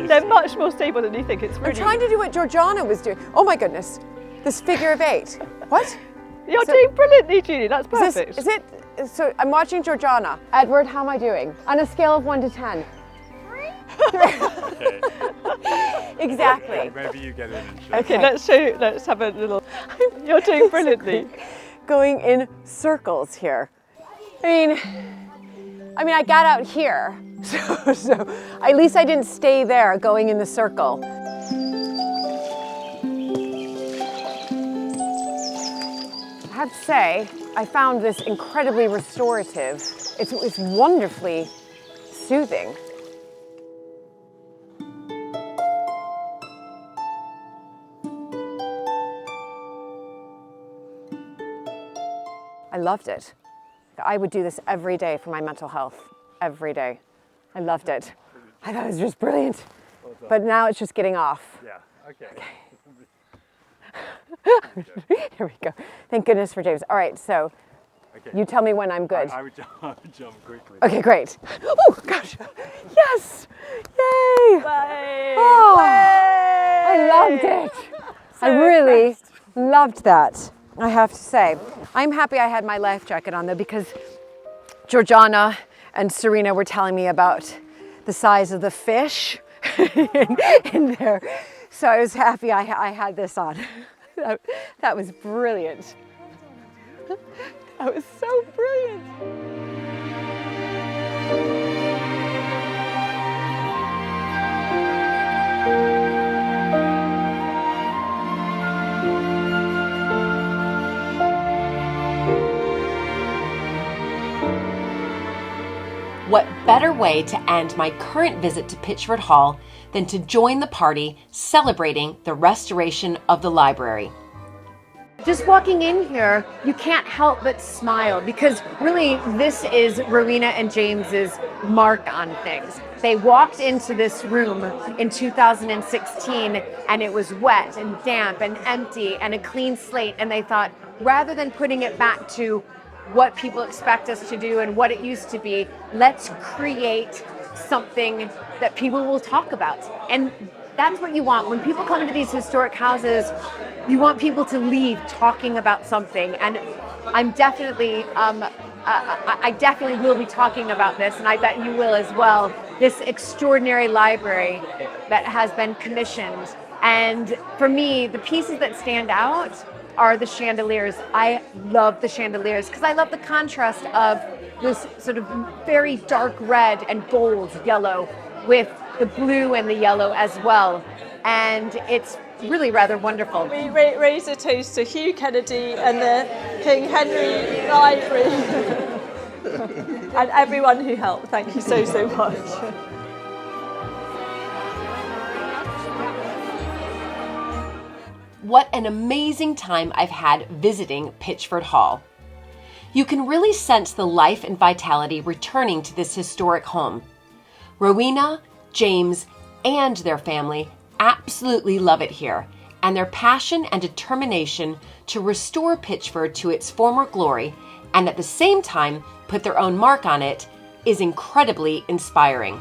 They're much more stable than you think. It's really... I'm trying to do what Georgiana was doing. Oh my goodness, this figure of 8. What? You're doing brilliantly, Julie, that's perfect. Is it, so I'm watching Georgiana. Edward, how am I doing? On a scale of 1 to 10. Okay. Exactly. Maybe you get in and show. Okay, let's have a little, you're doing brilliantly. Going in circles here. I mean, I got out here, so at least I didn't stay there going in the circle. I have to say, I found this incredibly restorative. It's wonderfully soothing. I loved it. I would do this every day for my mental health, every day. I loved it. I thought it was just brilliant. But now it's just getting off. Yeah, okay. Here we go. Thank goodness for James. All right, so you tell me when I'm good. I would jump quickly. Okay, great. Oh, gosh. Yes! Yay! Bye. Oh, I loved it. I really loved that, I have to say. I'm happy I had my life jacket on, though, because Georgiana and Serena were telling me about the size of the fish in there. So I was happy I had this on. That was brilliant. That was so brilliant. What better way to end my current visit to Pitchford Hall than to join the party celebrating the restoration of the library? Just walking in here, you can't help but smile, because really this is Rowena and James's mark on things. They walked into this room in 2016 and it was wet and damp and empty and a clean slate, and they thought, rather than putting it back to what people expect us to do and what it used to be, let's create something that people will talk about. And that's what you want. When people come to these historic houses, you want people to leave talking about something. And I'm definitely, I definitely will be talking about this, and I bet you will as well, this extraordinary library that has been commissioned. And for me, the pieces that stand out are the chandeliers. I love the chandeliers because I love the contrast of this sort of very dark red and gold yellow with the blue and the yellow as well. And it's really rather wonderful. We raise a toast to Hugh Kennedy and the King Henry Library and everyone who helped. Thank you so, so much. What an amazing time I've had visiting Pitchford Hall. You can really sense the life and vitality returning to this historic home. Rowena, James, and their family absolutely love it here, and their passion and determination to restore Pitchford to its former glory and at the same time put their own mark on it is incredibly inspiring.